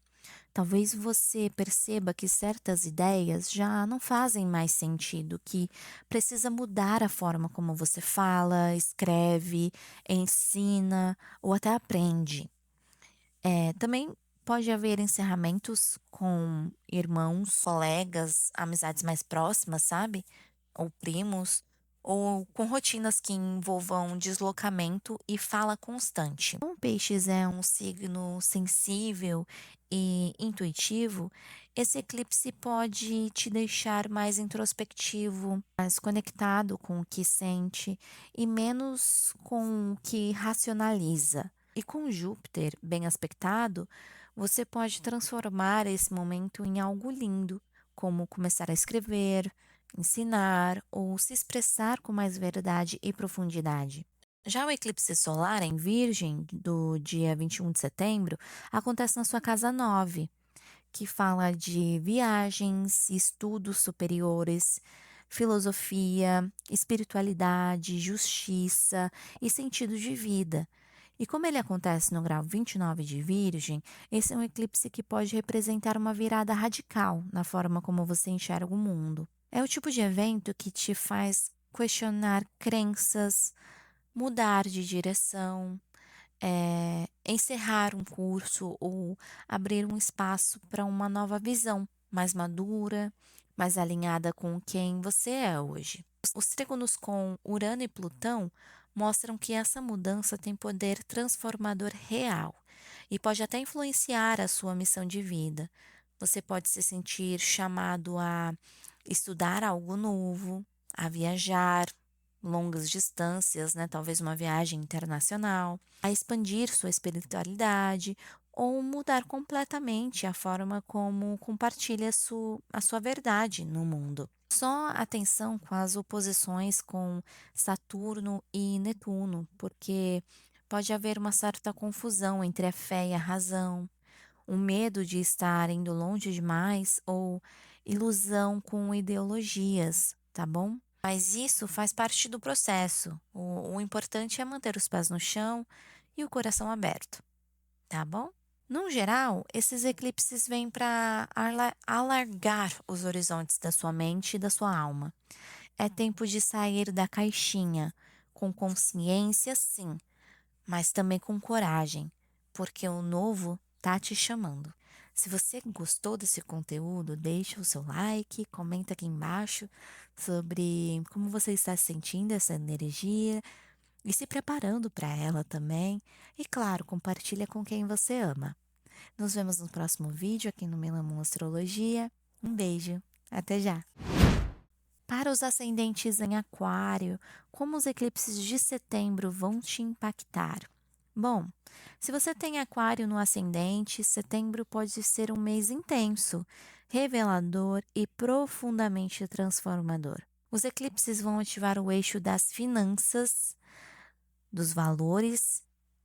Talvez você perceba que certas ideias já não fazem mais sentido, que precisa mudar a forma como você fala, escreve, ensina ou até aprende. Também pode haver encerramentos com irmãos, colegas, amizades mais próximas, sabe? Ou primos, ou com rotinas que envolvam deslocamento e fala constante. Como Peixes é um signo sensível e intuitivo, esse eclipse pode te deixar mais introspectivo, mais conectado com o que sente e menos com o que racionaliza. E com Júpiter bem aspectado, você pode transformar esse momento em algo lindo, como começar a escrever, ensinar ou se expressar com mais verdade e profundidade. Já o eclipse solar em Virgem, do dia 21 de setembro, acontece na sua casa 9, que fala de viagens, estudos superiores, filosofia, espiritualidade, justiça e sentido de vida. E como ele acontece no grau 29 de Virgem, esse é um eclipse que pode representar uma virada radical na forma como você enxerga o mundo. É o tipo de evento que te faz questionar crenças, mudar de direção, encerrar um curso ou abrir um espaço para uma nova visão, mais madura, mais alinhada com quem você é hoje. Os trígonos com Urano e Plutão mostram que essa mudança tem poder transformador real e pode até influenciar a sua missão de vida. Você pode se sentir chamado a estudar algo novo, a viajar longas distâncias, né? Talvez uma viagem internacional, a expandir sua espiritualidade ou mudar completamente a forma como compartilha a sua verdade no mundo. Só atenção com as oposições com Saturno e Netuno, porque pode haver uma certa confusão entre a fé e a razão, o medo de estar indo longe demais ou ilusão com ideologias, tá bom? Mas isso faz parte do processo. O importante é manter os pés no chão e o coração aberto, tá bom? No geral, esses eclipses vêm para alargar os horizontes da sua mente e da sua alma. É tempo de sair da caixinha, com consciência, sim, mas também com coragem, porque o novo tá te chamando. Se você gostou desse conteúdo, deixa o seu like, comenta aqui embaixo sobre como você está sentindo essa energia e se preparando para ela também. E claro, compartilha com quem você ama. Nos vemos no próximo vídeo aqui no Milamon Astrologia. Um beijo, até já! Para os ascendentes em Aquário, como os eclipses de setembro vão te impactar? Bom, se você tem Aquário no ascendente, setembro pode ser um mês intenso, revelador e profundamente transformador. Os eclipses vão ativar o eixo das finanças, dos valores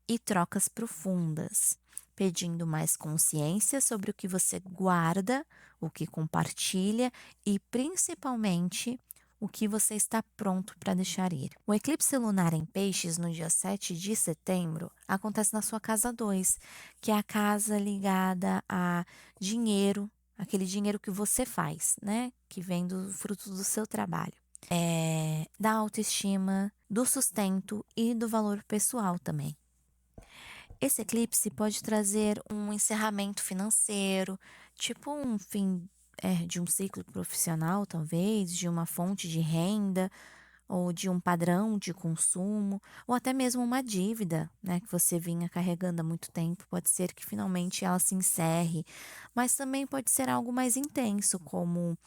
e trocas profundas, pedindo mais consciência sobre o que você guarda, o que compartilha e, principalmente, o que você está pronto para deixar ir. O eclipse lunar em Peixes, no dia 7 de setembro, acontece na sua casa 2, que é a casa ligada a dinheiro, aquele dinheiro que você faz, né? Que vem do fruto do seu trabalho. Da autoestima, do sustento e do valor pessoal também. Esse eclipse pode trazer um encerramento financeiro, tipo um fim de um ciclo profissional, talvez, de uma fonte de renda, ou de um padrão de consumo, ou até mesmo uma dívida, né, que você vinha carregando há muito tempo. Pode ser que finalmente ela se encerre, mas também pode ser algo mais intenso, como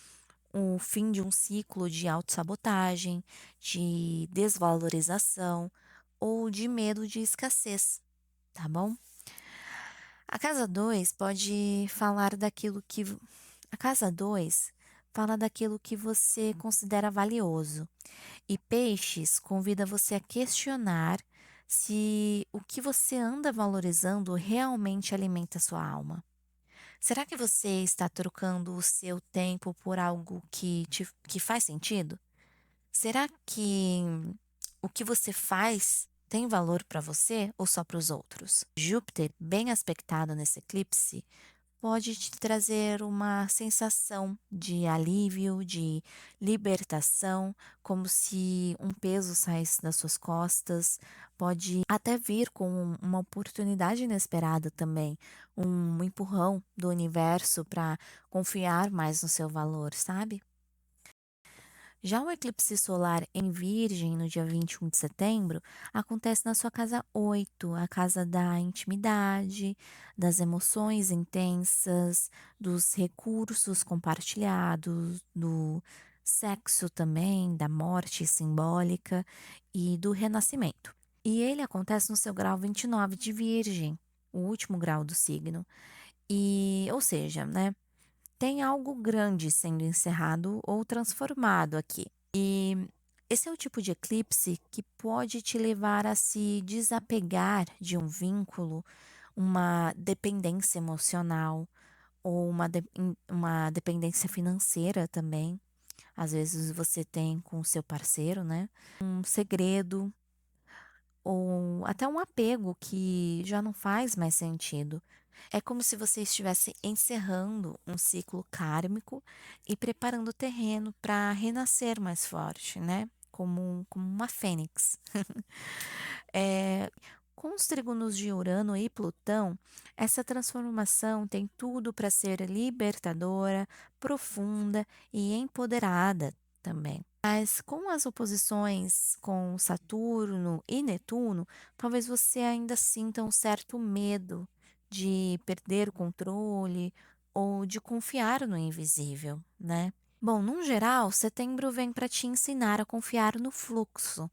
o fim de um ciclo de autossabotagem, de desvalorização ou de medo de escassez, tá bom? A casa 2 pode falar daquilo que. A casa 2 fala daquilo que você considera valioso. E Peixes convida você a questionar se o que você anda valorizando realmente alimenta a sua alma. Será que você está trocando o seu tempo por algo que faz sentido? Será que o que você faz tem valor para você ou só para os outros? Júpiter, bem aspectado nesse eclipse, pode te trazer uma sensação de alívio, de libertação, como se um peso saísse das suas costas. Pode até vir com uma oportunidade inesperada também, um empurrão do universo para confiar mais no seu valor, sabe? Já o eclipse solar em Virgem, no dia 21 de setembro, acontece na sua casa 8, a casa da intimidade, das emoções intensas, dos recursos compartilhados, do sexo também, da morte simbólica e do renascimento. E ele acontece no seu grau 29 de Virgem, o último grau do signo. E, ou seja, né? Tem algo grande sendo encerrado ou transformado aqui. E esse é o tipo de eclipse que pode te levar a se desapegar de um vínculo, uma dependência emocional ou uma dependência financeira também. Às vezes você tem com o seu parceiro, né? Um segredo ou até um apego que já não faz mais sentido. É como se você estivesse encerrando um ciclo kármico e preparando o terreno para renascer mais forte, né? Como uma fênix. É, Com os trígonos de Urano e Plutão, essa transformação tem tudo para ser libertadora, profunda e empoderada também. Mas com as oposições com Saturno e Netuno, talvez você ainda sinta um certo medo de perder o controle ou de confiar no invisível, né? Bom, no geral, setembro vem para te ensinar a confiar no fluxo.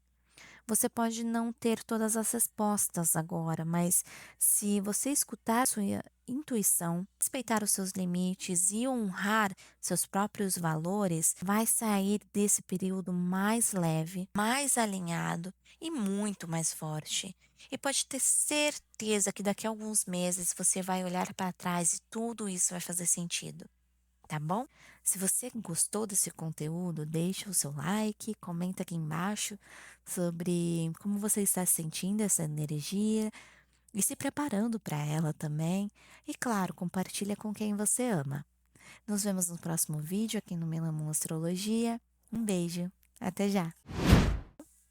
Você pode não ter todas as respostas agora, mas se você escutar sua intuição, respeitar os seus limites e honrar seus próprios valores, vai sair desse período mais leve, mais alinhado e muito mais forte. E pode ter certeza que daqui a alguns meses você vai olhar para trás e tudo isso vai fazer sentido. Tá bom? Se você gostou desse conteúdo, deixa o seu like, comenta aqui embaixo sobre como você está sentindo essa energia e se preparando para ela também. E claro, compartilha com quem você ama. Nos vemos no próximo vídeo aqui no Melamon Astrologia. Um beijo, até já!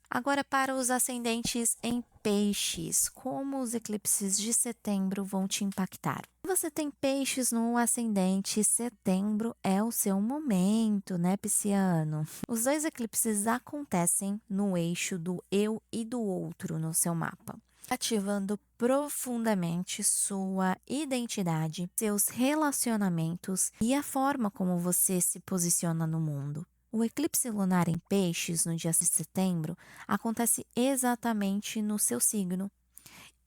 Agora, para os ascendentes em peixes, como os eclipses de setembro vão te impactar? Se você tem peixes no ascendente, setembro é o seu momento, né, pisciano? Os dois eclipses acontecem no eixo do eu e do outro no seu mapa, ativando profundamente sua identidade, seus relacionamentos e a forma como você se posiciona no mundo. O eclipse lunar em Peixes, no dia de setembro, acontece exatamente no seu signo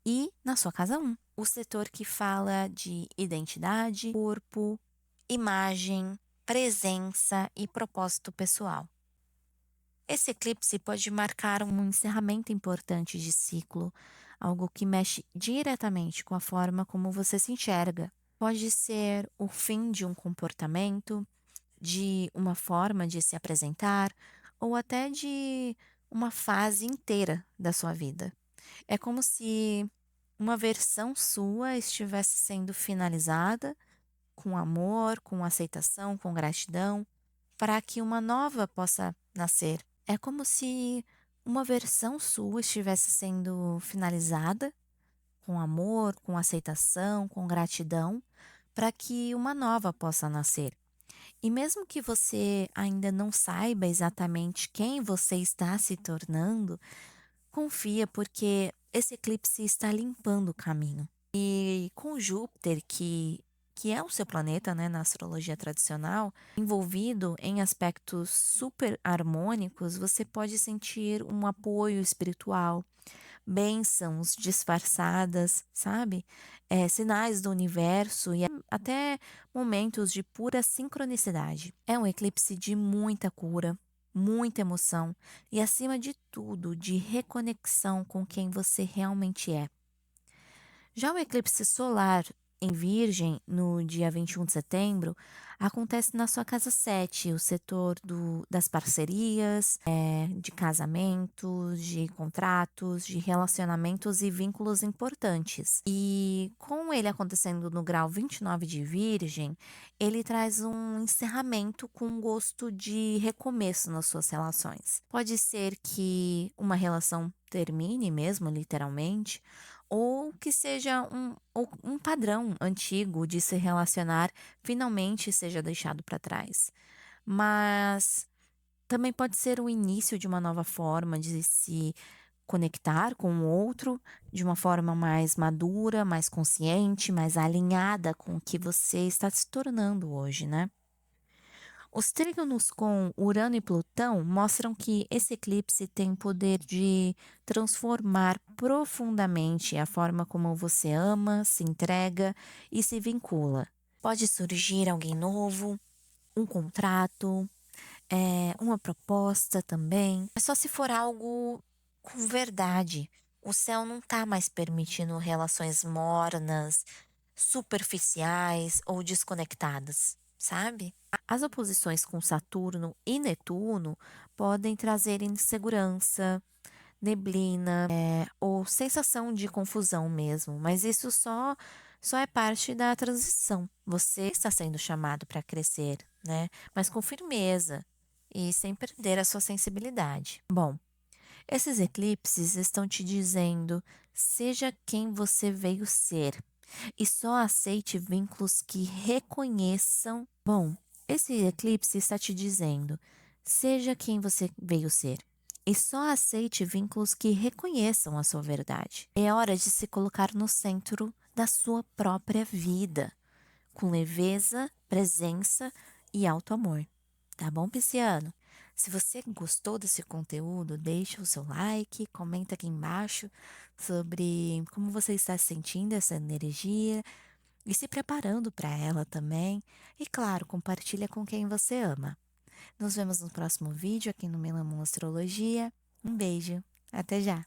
e na sua casa 1, o setor que fala de identidade, corpo, imagem, presença e propósito pessoal. Esse eclipse pode marcar um encerramento importante de ciclo, algo que mexe diretamente com a forma como você se enxerga. Pode ser o fim de um comportamento, de uma forma de se apresentar ou até de uma fase inteira da sua vida. É como se uma versão sua estivesse sendo finalizada com amor, com aceitação, com gratidão, para que uma nova possa nascer. É como se uma versão sua estivesse sendo finalizada com amor, com aceitação, com gratidão, para que uma nova possa nascer. E mesmo que você ainda não saiba exatamente quem você está se tornando, confia porque esse eclipse está limpando o caminho. E com Júpiter, que é o seu planeta, né, na astrologia tradicional, envolvido em aspectos super harmônicos, você pode sentir um apoio espiritual, bênçãos disfarçadas, sabe? Sinais do universo e até momentos de pura sincronicidade. É um eclipse de muita cura, muita emoção e, acima de tudo, de reconexão com quem você realmente é. Já o eclipse solar em Virgem, no dia 21 de setembro, acontece na sua casa 7, o setor das parcerias, de casamentos, de contratos, de relacionamentos e vínculos importantes. E com ele acontecendo no grau 29 de Virgem, ele traz um encerramento com gosto de recomeço nas suas relações. Pode ser que uma relação termine mesmo, literalmente, ou que seja um padrão antigo de se relacionar finalmente seja deixado para trás. Mas também pode ser o início de uma nova forma de se conectar com o outro de uma forma mais madura, mais consciente, mais alinhada com o que você está se tornando hoje, né? Os trígonos com Urano e Plutão mostram que esse eclipse tem o poder de transformar profundamente a forma como você ama, se entrega e se vincula. Pode surgir alguém novo, um contrato, uma proposta também. É só se for algo com verdade. O céu não está mais permitindo relações mornas, superficiais ou desconectadas, sabe? As oposições com Saturno e Netuno podem trazer insegurança, neblina, ou sensação de confusão mesmo, mas isso só é parte da transição. Você está sendo chamado para crescer, né? Mas com firmeza e sem perder a sua sensibilidade. Bom, Esses eclipses estão te dizendo: seja quem você veio ser e só aceite vínculos que reconheçam. Bom, esse eclipse está te dizendo: seja quem você veio ser e só aceite vínculos que reconheçam a sua verdade. É hora de se colocar no centro da sua própria vida, com leveza, presença e alto amor. Tá bom, Pisciano? Se você gostou desse conteúdo, deixa o seu like, comenta aqui embaixo sobre como você está sentindo essa energia e se preparando para ela também. E claro, compartilha com quem você ama. Nos vemos no próximo vídeo aqui no Milamon Astrologia. Um beijo, até já!